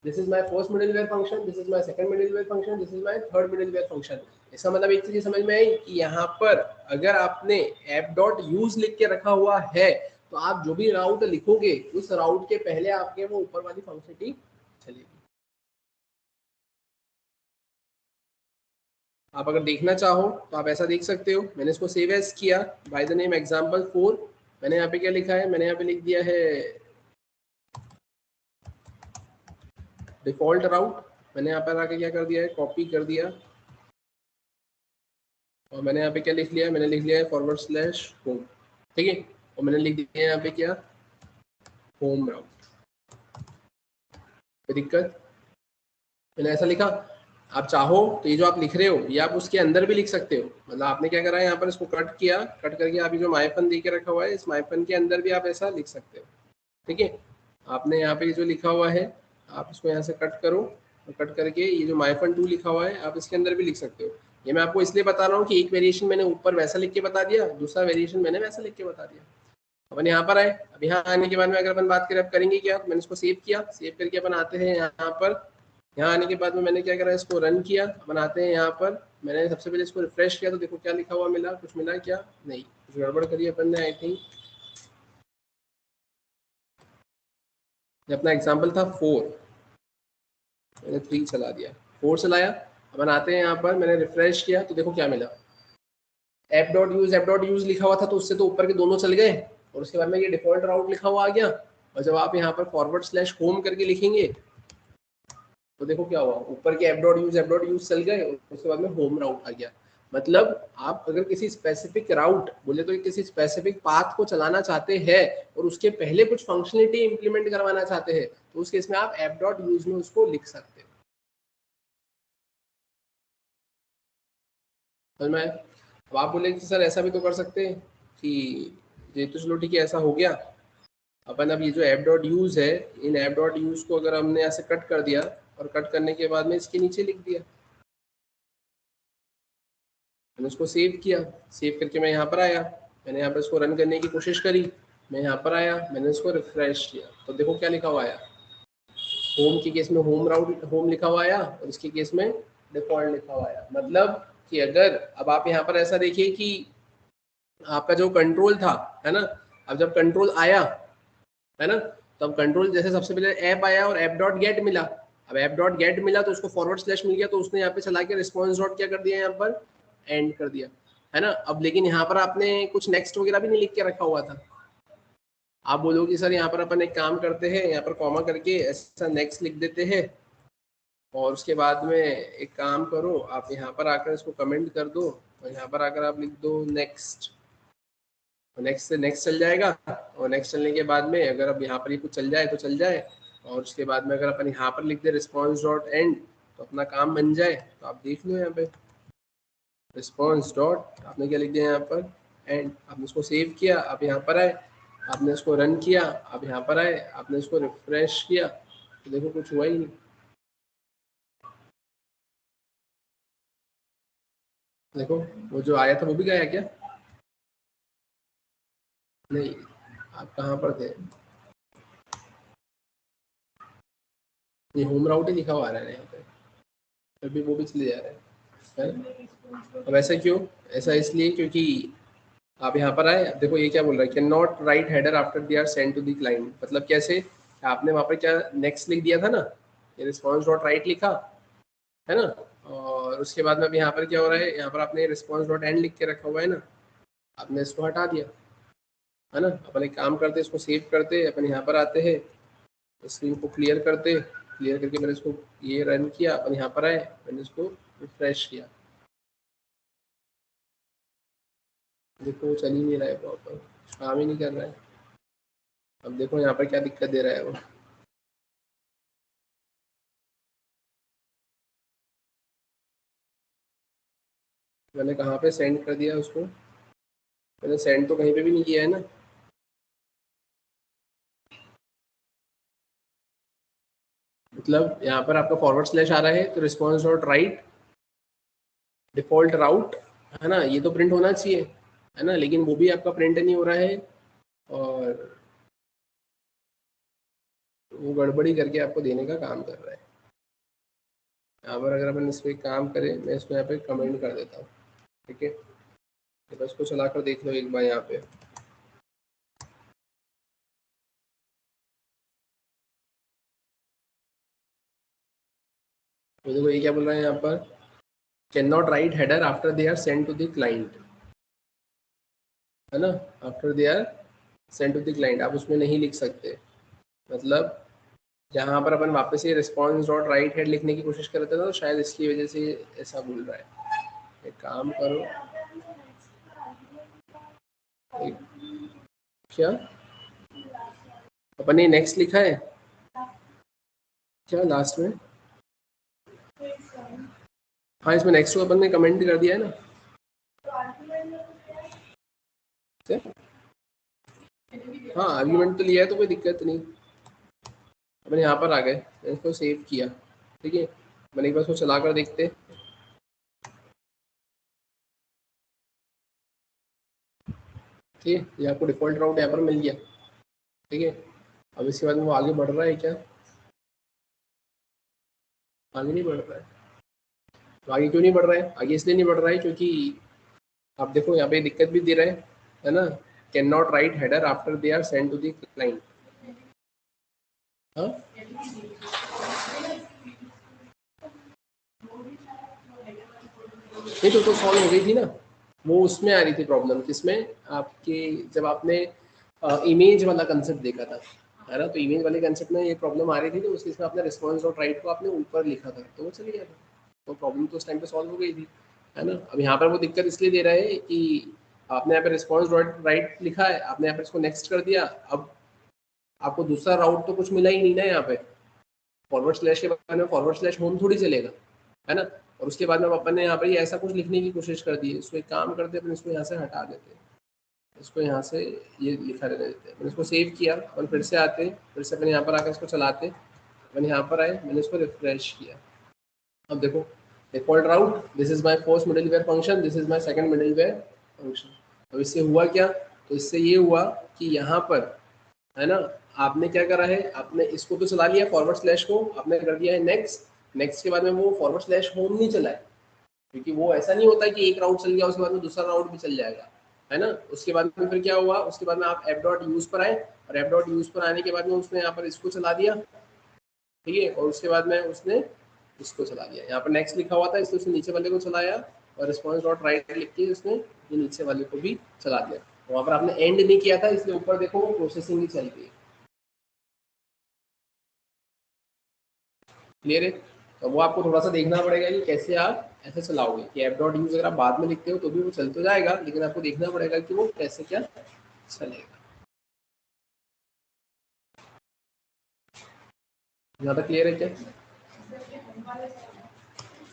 this is my first middleware function, this is my second middleware function, this is my third middleware function. इसका मतलब एक चीज समझ में आई कि यहाँ पर अगर आपने app.use लिख के रखा हुआ है तो आप जो भी राउट लिखोगे उस राउट के पहले आपके वो ऊपर वाली फंक्शनलिटी चलेगी। आप अगर देखना चाहो तो आप ऐसा देख सकते हो, मैंने इसको सेव एज किया बाय द नेम example4, मैंने यहाँ पे क्या लिखा है, मैंने यहाँ पे लिख दिया है डिफॉल्ट राउट, मैंने यहाँ पर आके क्या कर दिया है, कॉपी कर दिया और मैंने यहाँ पे क्या लिख लिया है, मैंने लिख लिया है /home, ठीक है, और मैंने लिख दिया है यहाँ पे क्या, होम राउट। कोई दिक्कत, मैंने ऐसा लिखा। आप चाहो तो ये जो आप लिख रहे हो ये आप उसके अंदर भी लिख सकते हो, मतलब आपने क्या करा है यहाँ पर इसको कट किया, कट करके आप ये जो माइफन दे के रखा हुआ है इस माइफन के अंदर भी आप ऐसा लिख सकते हो, ठीक है। आपने यहाँ पे जो लिखा हुआ है आप इसको यहाँ से कट करो और कट करके ये जो माइफन 2 लिखा हुआ है आप इसके अंदर भी लिख सकते हो। ये मैं आपको इसलिए बता रहा हूँ कि एक वेरिएशन मैंने ऊपर वैसा लिख के बता दिया, दूसरा वेरिएशन मैंने वैसा लिख के बता दिया। अपन यहाँ पर आए, अब यहाँ आने के बाद में अगर अपन बात करें अब करेंगे क्या, मैंने इसको सेव किया, सेव करके अपन आते हैं यहाँ पर, यहाँ आने के बाद में मैंने क्या करा, इसको रन किया, अपन आते हैं यहाँ पर, मैंने सबसे पहले इसको रिफ्रेश किया तो देखो क्या लिखा हुआ मिला, कुछ मिला क्या, नहीं, कुछ गड़बड़ करी अपन ने आई थिंक। अपना एग्जाम्पल था 4, मैंने 3 चला दिया, 4 चलाया, अपन आते हैं यहाँ पर, मैंने रिफ्रेश किया तो देखो क्या मिला, app.use लिखा हुआ था तो उससे तो ऊपर के दोनों चल गए और उसके बाद में ये डिफॉल्ट राउट लिखा हुआ आ गया, और जब आप यहाँ पर /home करके लिखेंगे तो देखो क्या हुआ, ऊपर के app.use चल गए और उसके बाद में होम राउट आ गया। मतलब आप अगर किसी स्पेसिफिक राउट बोले तो किसी स्पेसिफिक पाथ को चलाना चाहते हैं और उसके पहले कुछ फंक्शनलिटी इंप्लीमेंट करवाना चाहते हैं तो उस केस में आप app.use में उसको लिख सकते हो। समझ में? अब आप बोले कि सर ऐसा भी तो कर सकते हैं कि ये तो चलो ठीक है ऐसा हो गया, अपन अब ये जो app.use है इन app.use को अगर हमने ऐसे कट कर दिया और कट करने के बाद में इसके नीचे लिख दिया, मैंने उसको सेव किया, सेव करके मैं यहाँ पर आया, मैंने यहाँ पर इसको रन करने की कोशिश करी, मैं यहाँ पर आया, मैंने इसको रिफ्रेश किया तो देखो क्या लिखा हुआ आया, होम के केस में होम राउट होम लिखा हुआ आया और इसके केस में डिफॉल्ट लिखा हुआ आया। मतलब कि अगर अब आप यहाँ पर ऐसा देखिए कि आपका जो कंट्रोल था है ना, अब जब कंट्रोल आया है ना, तब कंट्रोल जैसे सबसे पहले ऐप आया और app.get मिला, अब app.get मिला तो उसको // मिल गया तो उसने यहाँ पे चला के रिस्पॉन्स डॉट क्या कर दिया, यहाँ पर एंड कर दिया है ना। अब लेकिन यहाँ पर आपने कुछ नेक्स्ट वगैरह भी नहीं लिख के रखा हुआ था, आप बोलोगे सर यहाँ पर अपन एक काम करते हैं, यहाँ पर कॉमा करके ऐसा नेक्स्ट लिख देते हैं और उसके बाद में एक काम करो आप यहाँ पर आकर इसको कमेंट कर दो और यहाँ पर आकर आप लिख दो नेक्स्ट, नेक्स्ट से नेक्स्ट चल जाएगा और नेक्स्ट चलने के बाद में अगर अब यहाँ पर ये कुछ चल जाए तो चल जाए और उसके बाद में अगर अपन यहाँ पर लिख दे रिस्पॉन्स डॉट एंड तो अपना काम बन जाए। तो आप देख लो यहाँ पे रिस्पॉन्स डॉट आपने क्या लिख दिया यहाँ पर एंड, आपने इसको सेव किया, आप यहाँ पर आए, आपने इसको रन किया, आप यहाँ पर आए, आपने इसको रिफ्रेश किया तो देखो कुछ हुआ ही नहीं। देखो वो जो आया था वो भी गया क्या, नहीं, आप कहाँ पर थे, ये होम राउट ही लिखा हुआ आ रहा है यहाँ पे, फिर भी वो भी चले जा रहा है। अब ऐसा क्यों, ऐसा इसलिए क्योंकि आप यहाँ पर आए, देखो ये क्या बोल रहा है, cannot write header after they are send to the client, मतलब कैसे, आपने वहाँ पर क्या नेक्स्ट लिख दिया था ना, ये रिस्पॉन्स डॉट राइट लिखा है ना, और उसके बाद में अब यहाँ पर क्या हो रहा है, यहाँ पर आपने रिस्पॉन्स डॉट एंड लिख के रखा हुआ है ना, आपने इसको हटा दिया है ना। अपन एक काम करते इसको सेव करते, अपन यहाँ पर आते हैं, स्क्रीन को क्लियर करते, क्लियर करके मैंने इसको ये रन किया, अपन यहाँ पर आए, मैंने इसको रिफ्रेश किया, देखो चल ही नहीं रहा है प्रॉपर, काम ही नहीं कर रहा है। अब देखो यहाँ पर क्या दिक्कत दे रहा है वो, मैंने कहाँ पे सेंड कर दिया उसको, मैंने सेंड तो कहीं पे भी नहीं किया है ना। मतलब यहाँ पर आपका // आ रहा है तो रिस्पॉन्स डॉट राइट डिफॉल्ट राउट है ना, ये तो प्रिंट होना चाहिए, है ना, लेकिन वो भी आपका प्रिंट नहीं हो रहा है और वो गड़बड़ी करके आपको देने का काम कर रहा है। यहाँ पर अगर अपन इस पर काम करें, मैं इसको यहाँ पे कमेंट कर देता हूँ, ठीक है, तो इसको चला कर देख लो एक बार यहाँ पे। तो देखो ये क्या बोल रहा है यहाँ पर, cannot write header after they are send to the client, है ना, after they are send to the client, आप उसमें नहीं लिख सकते। मतलब जहाँ पर अपन वापस ये रिस्पॉन्स डॉट राइट हेड लिखने की कोशिश कर रहे थे ना, तो शायद इसकी वजह से ऐसा बोल रहा है। एक काम करो, एक, क्या अपन ने नेक्स्ट लिखा है क्या लास्ट में? हाँ, इसमें नेक्स्ट को अपन ने कमेंट कर दिया है ना। क्या? हाँ, आर्ग्यूमेंट तो लिया है तो कोई दिक्कत नहीं। अपन यहाँ पर आ गए, मैंने इसको सेव किया, ठीक है, मैंने एक बार इसको चला कर देखते। ठीक है, ये आपको डिफॉल्ट राउट यहाँ पर मिल गया, ठीक है। अब इसके बाद में वो आगे बढ़ रहा है क्या? आगे नहीं बढ़ रहा है। तो आगे क्यों नहीं बढ़ रहा है? आगे इसलिए नहीं बढ़ रहा है क्योंकि आप देखो यहाँ पे दिक्कत भी दे रहा है ना, cannot write header after they are send to the client. हाँ, नहीं तो सॉल्व हो गई थी ना, वो उसमें आ रही थी प्रॉब्लम, किसमें? आपके जब आपने इमेज वाला कंसेप्ट देखा था, है ना, तो इमेज वाले कंसेप्ट में ये प्रॉब्लम आ रही थी, तो उसके इसमें आपने रिस्पॉन्स डॉट राइट को आपने ऊपर लिखा था, तो वो चल गया था, तो प्रॉब्लम तो उस टाइम पे सॉल्व हो गई थी, है ना। अब यहाँ पर वो दिक्कत इसलिए दे रहा है कि आपने यहाँ पे रिस्पॉन्स डॉट राइट लिखा है, आपने यहाँ पे इसको नेक्स्ट कर दिया, अब आपको दूसरा राउट तो कुछ मिला ही नहीं ना यहाँ पे, फॉरवर्ड स्लैश के बाद में फॉरवर्ड स्लैश होम थोड़ी चलेगा, है ना। और उसके बाद में अपन ने यहाँ पर ये ऐसा कुछ लिखने की कोशिश कर दी है, इसको एक काम करते हैं, अपन इसको यहाँ से हटा देते हैं, इसको यहाँ से ये लिखा रहने देते हैं। मैंने इसको सेव किया, और फिर से आते, फिर से मैंने यहाँ पर आकर इसको चलाते, मैंने यहाँ पर आए, मैंने इसको रिफ्रेश किया। अब देखो, default route, this is my first middleware function, this is my second middleware function. अब इससे हुआ क्या? तो इससे ये हुआ कि यहाँ पर, है ना, आपने क्या करा है, आपने इसको तो चला लिया, फॉरवर्ड स्लैश को आपने कर दिया है नेक्स्ट, नेक्स्ट के बाद में वो फॉरवर्ड स्लैश होम नहीं चला है, क्योंकि वो ऐसा नहीं होता कि एक राउट चल गया उसके बाद में दूसरा राउट भी चल जाएगा, है ना। उसके बाद में फिर क्या हुआ, उसके बाद में आप एफ डॉट यूज पर आए, और एफ डॉट यूज पर आने के बाद में उसने यहाँ पर इसको चला दिया, ठीक है, और उसके बाद में उसने इसको चला दिया, यहाँ पर नेक्स्ट लिखा हुआ था इसलिए उसने नीचे वाले को चलाया, और रिस्पॉन्स डॉट राइट लिख के उसने ये नीचे वाले को भी चला दिया। वहाँ पर आपने एंड नहीं किया था, इसलिए ऊपर देखो वो प्रोसेसिंग ही चल रही है। क्लियर है? तो वो आपको थोड़ा सा देखना पड़ेगा कि कैसे आप ऐसे चलाओगे, कि एफ डॉट यूज अगर आप बाद में लिखते हो तो भी वो चल तो जाएगा, लेकिन आपको देखना पड़ेगा कि वो कैसे क्या चलेगा। यहाँ तक क्लियर है क्या?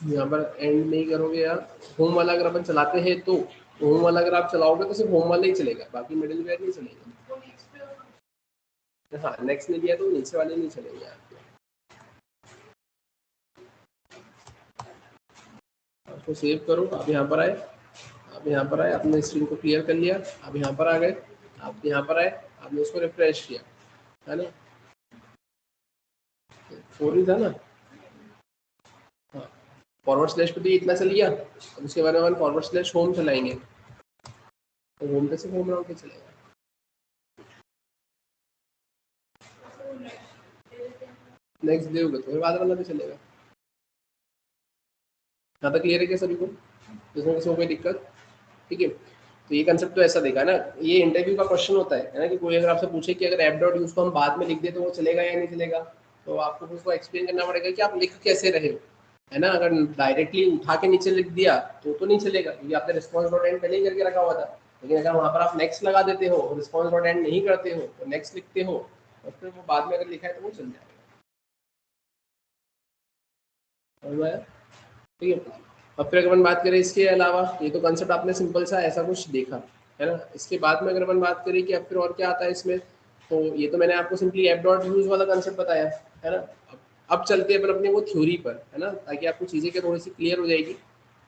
यहाँ पर एंड नहीं करोगे यार, होम वाला अगर अपन चलाते हैं तो होम वाला अगर आप चलाओगे तो सिर्फ होम वाला ही चलेगा, बाकी मिडिल वेयर नहीं चलेगा। हाँ, नेक्स्ट नहीं दिया तो नीचे वाले नहीं चलेंगे आपके। आपको सेव करो, आप यहाँ पर आए, आप यहाँ पर आए, आपने स्क्रीन को क्लियर कर लिया, आप यहाँ पर आ गए, आप यहाँ पर आए, आपने उसको रिफ्रेश किया, है ना, 4 ही था ना। हाँ, फॉरवर्ड स्लैश पे तो ये इतना चल गया, अब उसके बाद में अपन फॉरवर्ड स्लैश होम चलाएंगे, तो होम पे से होम राउट पे चलेगा। नेक्स्ट दोगे तो फिर बाद वाला भी चलेगा। यहाँ तक क्लियर है क्या सभी को? इसमें किसी को कोई दिक्कत? ठीक है, तो ये कंसेप्ट तो ऐसा देखा ना, ये इंटरव्यू का क्वेश्चन होता है ना, कि कोई अगर आपसे पूछे कि अगर एप डॉट यूज को हम बाद में लिख दे तो वो चलेगा या नहीं चलेगा, तो आपको उसको एक्सप्लेन करना पड़ेगा कि आप लिख कैसे रहे हो, है ना। अगर डायरेक्टली उठा के नीचे लिख दिया तो नहीं चलेगा, क्योंकि आपने रिस्पॉन्स डॉट एंड पहले ही करके रखा हुआ था। लेकिन अगर वहाँ पर आप नेक्स्ट लगा देते हो, रिस्पॉन्स डॉट एंड नहीं करते हो, तो नेक्स्ट लिखते हो, और फिर वो बाद में अगर लिखा है तो वो चल जाएगा। समझ आया? ठीक है, अब फिर अगर अपन बात करें इसके अलावा, ये तो कंसेप्ट आपने सिंपल सा ऐसा कुछ देखा, है ना। इसके बाद में अगर अपन बात करें कि अब फिर और क्या आता है इसमें, तो ये तो मैंने आपको सिंपली एप डॉट यूज वाला कंसेप्ट बताया, है ना। अब चलते हैं अपन अपने वो थ्योरी पर, है ना, ताकि आपको चीज़ें क्या थोड़ी सी क्लियर हो जाएगी।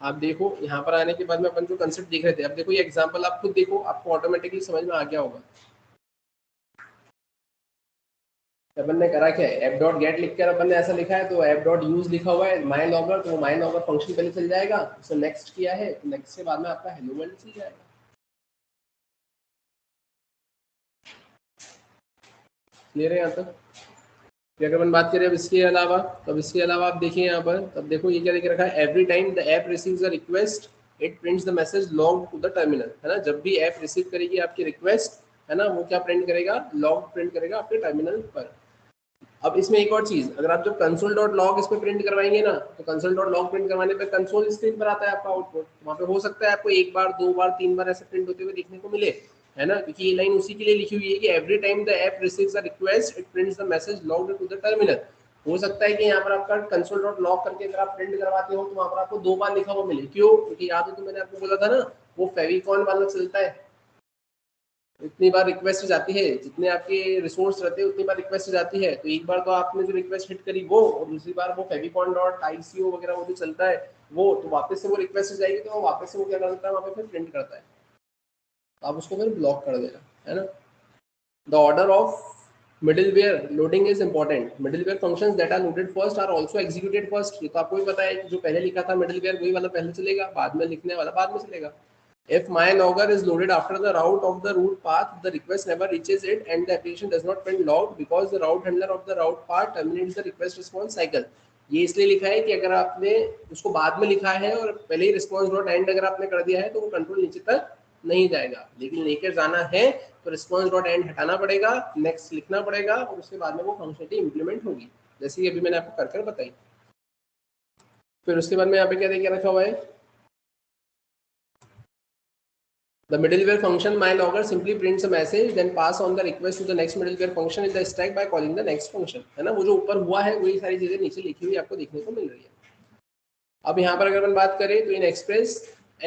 आप देखो यहाँ पर आने के बाद में अपन जो कंसेप्ट देख रहे थे, अब देखो ये एग्जांपल आप खुद देखो, आपको ऑटोमेटिकली समझ में आ गया होगा। अपन ने करा क्या है, एफ डॉट गेट लिखकर अपन ने ऐसा लिखा है, तो एफ डॉट यूज लिखा हुआ है माई लॉगर, तो माई लॉगर फंक्शन पहले चल जाएगा, उसने नेक्स्ट किया है, तो नेक्स्ट के बाद में आपका हेलो वर्ल्ड चल जाएगा। क्लियर है यहाँ तक? अगर अपन बात करें अब इसके अलावा, तब इसके अलावा आप देखिए यहाँ पर, तब देखो ये क्या लिख रखा है, every time the app receives a request it prints the message log to the terminal, है ना। जब भी ऐप रिसीव करेगी आपकी रिक्वेस्ट, है ना, वो क्या प्रिंट करेगा, लॉग प्रिंट करेगा आपके टर्मिनल पर। अब इसमें एक और चीज, अगर आप जब कंसोल डॉट लॉग इस पे प्रिंट करवाएंगे ना, तो कंसोल डॉट लॉग प्रिंट करवाने पे कंसोल स्क्रीन पर आता है आपका आउटपुट, वहाँ पे हो सकता है आपको एक बार, दो बार, तीन बार ऐसे प्रिंट होते हुए देखने को मिले, है ना, क्योंकि ये लाइन उसी के लिए लिखी हुई है कि every time the app receives a request it prints the message logged to the terminal. हो सकता है कि यहाँ पर आपका कंसोल डॉट लॉग करके अगर आप प्रिंट करवाते हो तो वहाँ पर आपको दो बार लिखा हुआ मिले, क्यों? क्योंकि याद हो तो मैंने आपको बोला था ना, वो फेविकॉन वाला चलता है, इतनी बार रिक्वेस्ट जाती है, जितने आपके रिसोर्स रहते हैं उतनी बार रिक्वेस्ट जाती है, तो एक बार तो आपने जो रिक्वेस्ट हिट करी वो, और दूसरी बार वो फेविकॉन डॉट आईसीओ वगैरह वो जो चलता है वो, तो वापस से वो रिक्वेस्ट जाएगी, तो वापस से वो क्या करता है, वहाँ पे फिर प्रिंट करता है, तो आप उसको फिर ब्लॉक कर देना, है ना। The order of middleware loading is important, middleware functions that are loaded first are also executed first, ये तो आपको भी पता है कि जो पहले लिखा था मिडिलवेयर वही वाला पहले चलेगा, बाद में लिखने वाला बाद में चलेगा। If my logger is loaded after the route of the root path, the request never reaches it and the application does not print log because the route handler of the route path terminates the request response cycle। ये इसलिए लिखा है कि अगर आपने उसको बाद में लिखा है और पहले ही रिस्पॉन्स डॉट एंड अगर आपने कर दिया है तो वो कंट्रोल नीचे तक नहीं जाएगा, लेकिन लेकर जाना है तो रिस्पॉन्स डॉट एंड हटाना पड़ेगा, नेक्स्ट लिखना पड़ेगा और उसके बाद में वो फंक्शनलिटी इंप्लीमेंट होगी, जैसे कि अभी मैंने आपको कर बताई। फिर उसके बाद में यहाँ पे क्या देखिए रखा हुआ है, the middleware function mylogger simply prints a message then pass on the request to the next middleware function in the stack by calling the next function, है ना। वो जो ऊपर हुआ है वही सारी चीजें नीचे लिखी हुई आपको देखने को मिल रही है। अब यहाँ पर अगर अपन बात करें तो N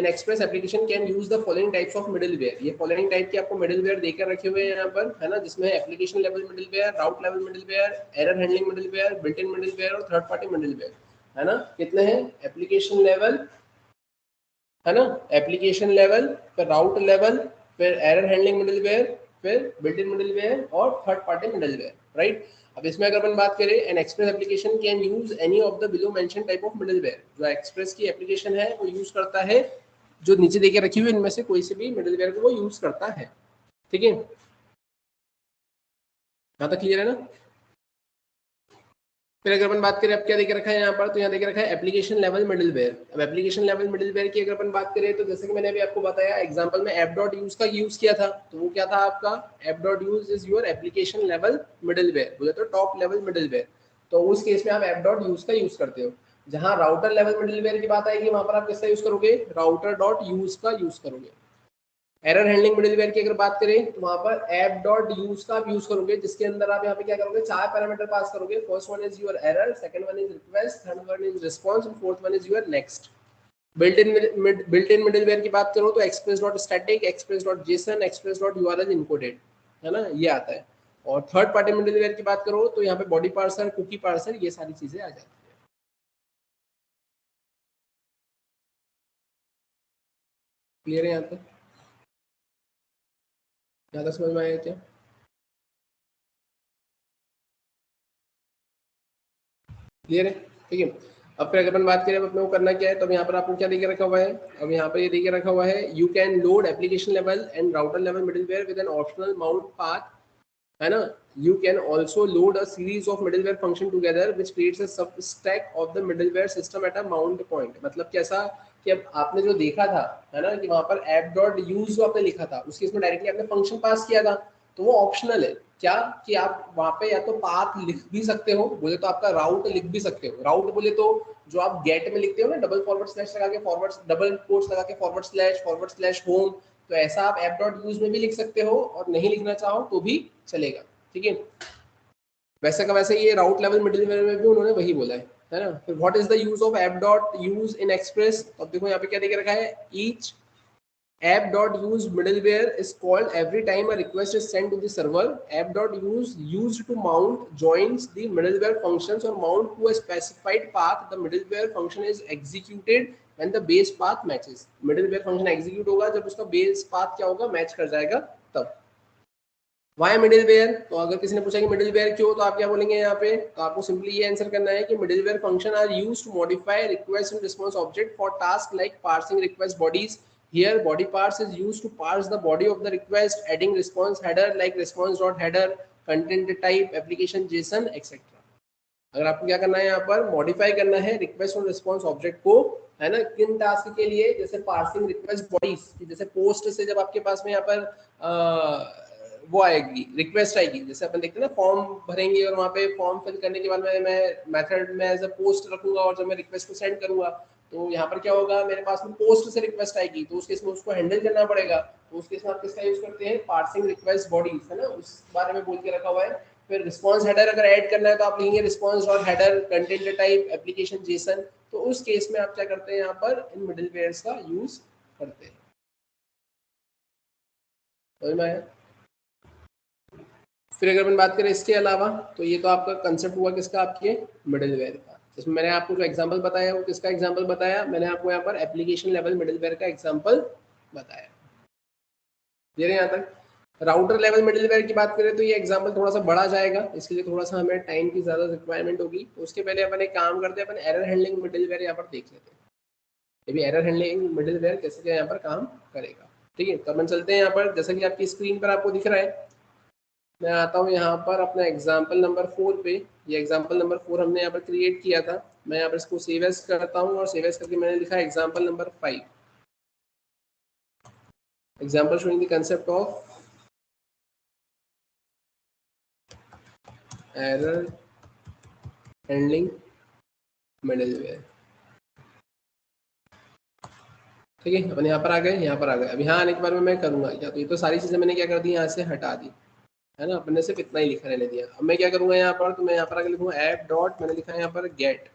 express application can use the following types of middleware, ये फॉलोइंग टाइप के आपको मिडिलवेयर देकर रखे हुए हैं यहाँ पर, है ना, जिसमें application level middleware, route level middleware, error handling middleware, built in middleware और थर्ड पार्टी मिडिलवेयर, है ना। कितने हैं? एप्लीकेशन लेवल, है ना, एप्लीकेशन लेवल, फिर राउट लेवल, फिर एरर हैंडलिंग मिडिलवेयर, फिर बिल्ट इन मिडिलवेयर और थर्ड पार्टी मिडिलवेयर, राइट। अब इसमें अगर अपन बात करें, N express application can use any of the below mention type of middleware, जो एक्सप्रेस की एप्लीकेशन है वो यूज करता है, जो नीचे देके रखी हुई इनमें से कोई से भी मिडिलवेयर को वो यूज करता है, ठीक है। यहाँ तक क्लियर है ना। फिर अगर अपन बात करें, अब क्या देख रखा है यहाँ पर, तो यहाँ देख रखा है एप्लीकेशन लेवल मिडिलवेयर। अब एप्लीकेशन लेवल मिडिलवेयर की अगर अपन बात करें तो जैसे कि मैंने अभी आपको बताया एग्जांपल में ऐप डॉट यूज का यूज किया था, तो वो क्या था आपका, app dot use is your application level middleware, बोले तो टॉप लेवल मिडिलवेयर, तो उस केस में आप ऐप डॉट यूज का यूज करते हो। जहां राउटर लेवल मिडिलवेयर की बात आएगी वहां पर आप किसका यूज करोगे, राउटर डॉट यूज का यूज करोगे। एरर हैंडलिंग मिडिलवेयर की अगर बात करें तो वहां पर ऐप डॉट यूज का आप यूज करोगे, जिसके अंदर आप यहाँ पे क्या करोगे, चार पैरामीटर पास करोगे, first one is your error, second one is request, third one is response और fourth one is your next. Built in middleware की बात करो तो express dot static, express dot JSON, express dot URL encoded, है ना, ये आता है। और थर्ड पार्टी मिडिलवेयर की बात करो तो यहाँ पे बॉडी पार्सर, कुकी पार्सर, ये सारी चीजें आ जाती है। क्लियर है यहाँ पे? ज्यादा समझ में आया क्या? क्लियर है, ठीक है। अब फिर अगर अपन बात करें अब अपने को करना क्या है, तो यहाँ पर आपको क्या देके रखा हुआ है, अब यहाँ पर ये देके रखा हुआ है, you can load application level and router level middleware with an optional mount path, है ना। You can also load a series of middleware function together which creates a sub stack of the middleware system at a mount point. मतलब कैसा कि अब आपने जो देखा था, है ना, कि वहां पर ऐप डॉट यूज जो आपने लिखा था उसके इसमें डायरेक्टली आपने फंक्शन पास किया था, तो वो ऑप्शनल है, क्या कि आप वहां पे या तो पाथ लिख भी सकते हो, बोले तो आपका राउट लिख भी सकते हो। राउट बोले तो जो आप गेट में लिखते हो ना, डबल फॉरवर्ड स्लैश लगा के, फॉरवर्ड डबल कोट्स लगा के फॉरवर्ड स्लैश होम, तो ऐसा आप ऐप डॉट यूज में भी लिख सकते हो और नहीं लिखना चाहो तो भी चलेगा, ठीक है। वैसे का वैसे ये राउट लेवल मिडिलवेयर में भी उन्होंने वही बोला है ना। फिर what is the use of app dot use Inn Express, तो अब देखो यहाँ पे क्या देख रखा है, each app.use middleware is called every time a request is sent to the server. App.use used to mount joins the middleware functions or mount to a specified path. The middleware function is executed when the base path matches, middleware function execute होगा जब उसका base path क्या होगा, match कर जाएगा तब। Y middleware, तो अगर किसी ने पूछा कि मिडिलवेयर क्यों, तो आप क्या बोलेंगे यहाँ पे, तो आपको सिंपली ये आंसर करना है कि middleware function are used to modify request and response object for task like parsing request bodies. Here body parse is used to parse the body of the request, adding response header like response.header, content type, application JSON, etc. अगर आपको क्या करना है यहाँ पर, modify करना है request और रिस्पांस ऑब्जेक्ट को, है ना, किन टास्क के लिए, जैसे पार्सिंग रिक्वेस्ट बॉडीज, जैसे पोस्ट से जब आपके पास में यहाँ पर वो आएगी, रिक्वेस्ट आएगी, जैसे अपन देखते हैं ना फॉर्म भरेंगे और वहाँ पे फॉर्म फिल करने के बाद मैं मेथड में एज अ पोस्ट रखूंगा और जब मैं रिक्वेस्ट को सेंड करूंगा तो यहाँ पर क्या होगा, मेरे पास में पोस्ट से रिक्वेस्ट आएगी, तो उस केस में उसको हैंडल करना पड़ेगा, तो उस केस में आप किसका यूज करते हैं, पार्सिंग रिक्वेस्ट बॉडीज, है ना, उस बारे में बोल के रखा हुआ है। फिर रिस्पांस हेडर अगर ऐड करना है तो आप लिखेंगे response dot header, content type, application Jason, तो उस केस में आप क्या करते हैं, यहाँ पर इन मिडिलवेयर्स का यूज करते हैं। समझ में आया? फिर अगर अपन बात करें इसके अलावा, तो ये तो आपका कंसेप्ट हुआ किसका, आपके मिडिलवेयर का, जिसमें मैंने आपको जो एग्जांपल बताया वो किसका एग्जांपल बताया, मैंने आपको यहाँ पर एप्लीकेशन लेवल मिडिलवेयर का एग्जांपल बताया। ये यहाँ तक। राउटर लेवल मिडिलवेयर की बात करें तो ये एग्जांपल थोड़ा सा बड़ा जाएगा, इसके लिए थोड़ा सा हमें टाइम की ज़्यादा रिक्वायरमेंट होगी, तो उसके पहले अपन एक काम करते हैं, अपन एरर हैंडलिंग मिडिलवेयर यहाँ पर देख लेते हैं, ये भी एरर हैंडलिंग मिडिलवेयर कैसे क्या यहाँ पर काम करेगा। ठीक है, तो अपन चलते हैं यहाँ पर, जैसा कि आपकी स्क्रीन पर आपको दिख रहा है, मैं आता हूँ यहाँ पर अपना एग्जाम्पल नंबर 4 पे। ये एग्जाम्पल नंबर 4 हमने यहाँ पर क्रिएट किया था, मैं यहाँ पर इसको सेव एज करता हूँ और सेव एज करके मैंने लिखा है example number 5, example showing the concept of error handling middleware. ठीक है, अपन यहाँ पर आ गए, यहाँ पर आ गए। अब यहाँ आने के बाद में मैं करूँगा क्या, तो ये तो सारी चीज़ें मैंने क्या कर दी, यहाँ से हटा दी, है ना, अपन ने सिर्फ इतना ही लिखा रहने दिया। अब मैं क्या करूँगा यहाँ पर, तो मैं यहाँ पर आगे लिखूँगा ऐप डॉट, मैंने लिखा है यहाँ पर गेट,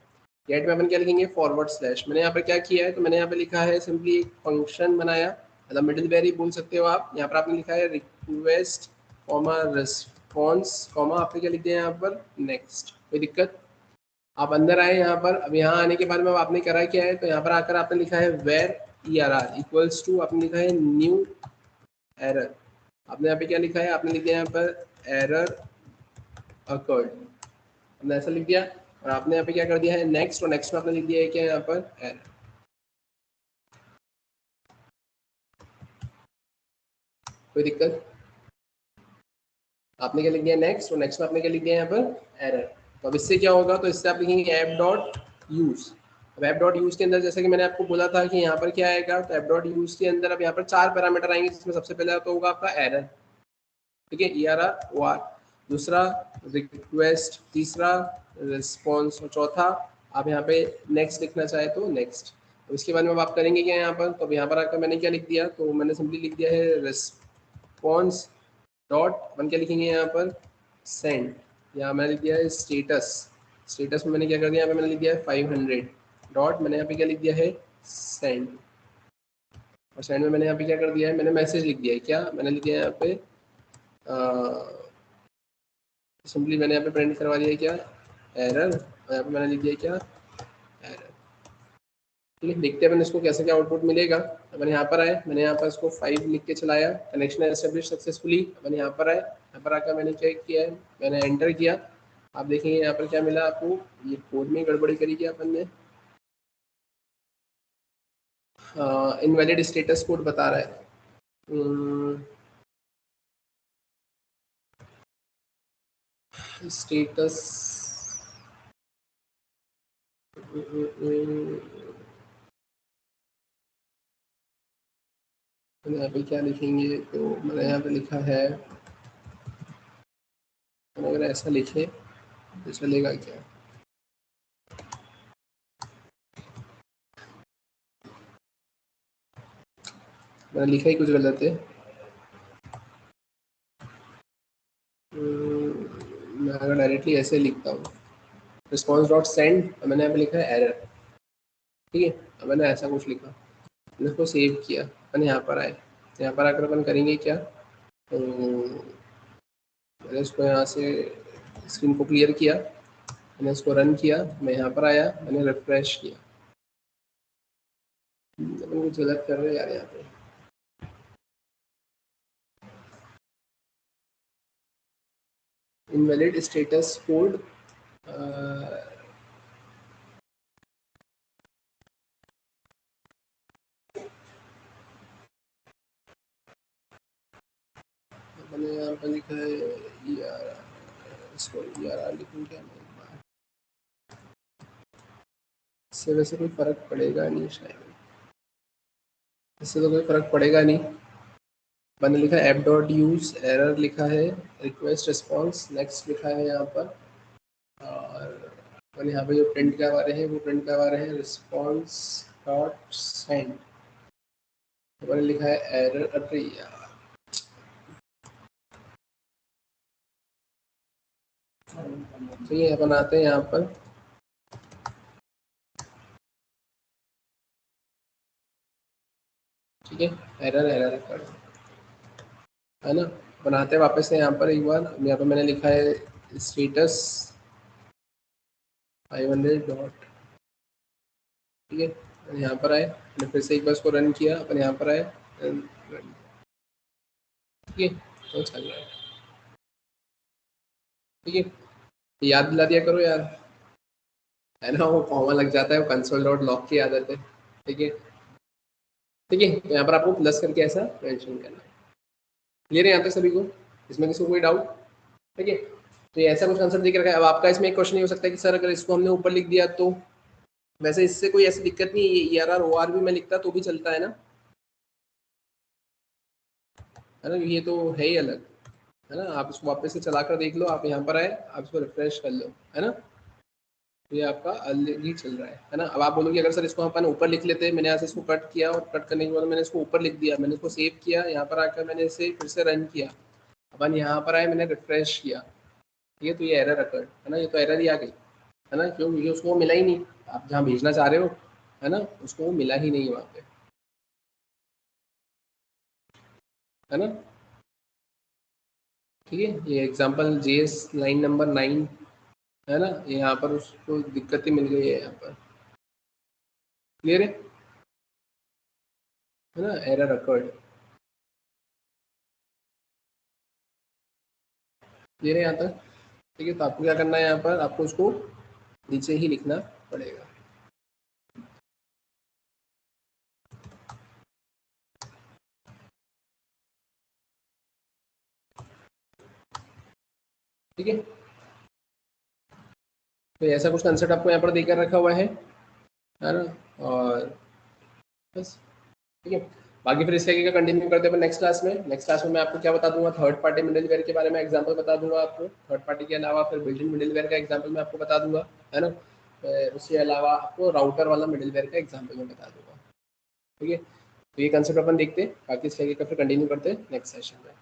गेट में अपन क्या लिखेंगे, फॉरवर्ड स्लैश। मैंने यहाँ पर क्या किया है, तो मैंने यहाँ पे लिखा है सिंपली एक फंक्शन बनाया, मतलब मिडिलवेयर ही बोल सकते हो आप। यहाँ पर आपने लिखा है रिक्वेस्ट कॉमा रिस्पॉन्स कॉमा, आपने क्या लिख दिया यहाँ पर, नेक्स्ट। कोई दिक्कत? आप अंदर आए यहाँ पर, अब यहाँ आने के बाद में आपने करा क्या है, तो यहाँ पर आकर आपने लिखा है वेर ERR इक्वल्स टू, आपने लिखा है न्यू एरर। आपने यहाँ पे क्या लिखा है, आपने लिख दिया यहाँ पर एरर अकर्ड, आपने ऐसा लिख दिया, और आपने यहाँ पे क्या कर दिया है, नेक्स्ट, और नेक्स्ट में आपने लिख दिया है क्या यहाँ पर, एरर। कोई दिक्कत? आपने क्या लिख दिया, नेक्स्ट, और नेक्स्ट में आपने क्या लिख दिया यहाँ पर, एरर। तो अब इससे क्या होगा, तो इससे आप लिखेंगे ऐप डॉट यूज। अब ऐप डॉट यूज के अंदर जैसे कि मैंने आपको बोला था कि यहाँ पर क्या आएगा, तो ऐप डॉट यूज के अंदर अब यहाँ पर 4 पैरामीटर आएंगे, जिसमें सबसे पहले तो होगा आपका एरर, ठीक है, ERR OR, दूसरा रिक्वेस्ट, तीसरा रिस्पॉन्स, और चौथा आप यहाँ पे नेक्स्ट लिखना चाहे तो नेक्स्ट। तो इसके बाद में अब आप करेंगे क्या यहाँ पर, तो अब यहाँ पर आकर मैंने क्या लिख दिया, तो मैंने सिंपली लिख दिया है रिस्पॉन्स डॉट, अपन क्या लिखेंगे यहाँ पर, सेंड, यहाँ मैंने लिख दिया है स्टेटस, स्टेटस में मैंने क्या कर दिया, यहाँ पे मैंने लिख दिया है 500 डॉट, मैंने यहाँ पे क्या लिख दिया है, सेंड, और सेंड में मैंने यहाँ पे क्या कर दिया है, मैंने मैसेज लिख दिया है, क्या मैंने लिख दिया है यहाँ पे, सिंपली मैंने यहाँ पे प्रिंट करवा दिया क्या, एरर, और यहाँ पे मैंने लिख दिया क्या, एरर। ठीक है, देखते हैं अपन इसको कैसे क्या आउटपुट मिलेगा। अपन यहाँ पर आए, मैंने यहाँ पर इसको 5 लिख के चलाया, कनेक्शन एस्टेब्लिश सक्सेसफुली। अपन यहाँ पर आए, यहाँ पर आकर मैंने चेक किया है, मैंने एंटर किया, आप देखेंगे यहाँ पर क्या मिला आपको, ये कोड में गड़बड़ी करी क्या अपन ने, इनवैलिड स्टेटस कोड बता रहा है, स्टेटस यहाँ पे क्या लिखेंगे, तो मैंने यहाँ पे लिखा है, अगर ऐसा लिखे तो चलेगा क्या, मैंने लिखा ही कुछ गलत है, मैं अगर डायरेक्टली ऐसे लिखता हूँ रिस्पॉन्स डॉट सेंड, मैंने यहाँ पे लिखा है एरर, ठीक है, अब मैंने ऐसा कुछ लिखा, मैंने उसको सेव किया, मैंने यहाँ पर आए, यहाँ पर आकर अपन करेंगे क्या, तो मैंने इसको यहाँ से स्क्रीन को क्लियर किया, मैंने इसको रन किया, मैं यहाँ पर आया, मैंने रिफ्रेश किया, कुछ गलत कर रहे हैं यार यहाँ पे। इनवैलिड स्टेटस कोड मैंने यहाँ पर लिखा है ERR, इसको ERR लिखूँ क्या मैं एक बार, इससे वैसे कोई फ़र्क पड़ेगा नहीं शायद, इससे तो कोई फ़र्क पड़ेगा नहीं। मैंने लिखा है ऐप डॉट यूज एरर लिखा है, रिक्वेस्ट रिस्पॉन्स नेक्स्ट लिखा है यहाँ पर, और मैंने यहाँ पे जो प्रिंट करवा रहे हैं वो प्रिंट करवा रहे हैं रिस्पॉन्स डॉट सेंड, मैंने लिखा है एरर। अरे यार तो ये अपन आते हैं यहाँ पर, ठीक है, एरर एरर कर है ना, बनाते हैं वापस से यहाँ पर एक बार। यहाँ पर मैंने लिखा है स्टेटस 500 डॉट, ठीक है, यहाँ पर आए, मैंने फिर से एक बार इसको रन किया, अपन यहाँ पर आए, ठीक है, तो चल रहा है, ठीक है, याद दिला दिया करो यार, है ना, वो कॉमा लग जाता है, वो कंसोल डॉट लॉग की आदत है, ठीक है, ठीक है, तो यहाँ पर आपको प्लस करके ऐसा मेंशन करना है। क्लियर है यहाँ तक सभी को, इसमें किसी को कोई डाउट? ठीक है, तो ये ऐसा कुछ कंसेप्ट दिख रखा है। अब आपका इसमें एक क्वेश्चन ये हो सकता है कि सर अगर इसको हमने ऊपर लिख दिया तो, वैसे इससे कोई ऐसी दिक्कत नहीं है, ERR OR भी मैं लिखता तो भी चलता है ना, है ना, ये तो है ही अलग, है ना, आप इसको वापस से चला कर देख लो, आप यहाँ पर आए, आप इसको रिफ्रेश कर लो, है ना, तो ये आपका अलग ही चल रहा है ना। अब आप बोलोगे अगर सर इसको अपन ऊपर लिख लेते, मैंने यहाँ से इसको कट किया और कट करने के बाद मैंने इसको ऊपर लिख दिया, मैंने इसको सेव किया, यहाँ पर आकर मैंने इसे फिर से रन किया, अपन यहाँ पर आए, मैंने रिफ्रेश किया, ठीक है, तो ये एरर अकर्ड, है ना, ये तो एरर ही आ गई, है ना, क्यों, क्योंकि उसको मिला ही नहीं, आप जहाँ भेजना चाह रहे हो, है ना, उसको वो मिला ही नहीं वहाँ पे, है ना, ठीक है, ये एग्जाम्पल JS लाइन नंबर 9, है ना, यहाँ पर उसको दिक्कत ही मिल गई है यहाँ पर, क्लियर है ना, एरर अकर्ड, क्लियर है यहाँ तक, ठीक है, तो आपको क्या करना है, यहाँ पर आपको उसको नीचे ही लिखना पड़ेगा, ठीक है, तो ऐसा कुछ कंसेप्ट आपको यहाँ पर देकर रखा हुआ है ना, और बस, ठीक है, बाकी फिर इसके आगे का कंटिन्यू करते हैं नेक्स्ट क्लास में। नेक्स्ट क्लास में मैं आपको क्या बता दूंगा, थर्ड पार्टी मिडिलवेयर के बारे में एग्जांपल बता दूंगा आपको, थर्ड पार्टी के अलावा फिर बिल्ट इन मिडिलवेयर का एग्जांपल मैं आपको बता दूंगा, है ना, उसके अलावा आपको राउटर वाला मिडिलवेयर का एग्जांपल मैं बता दूंगा, ठीक है, तो ये कंसेप्ट अपन देखते हैं, बाकी इसके आगे का फिर कंटिन्यू करते हैं नेक्स्ट सेशन में।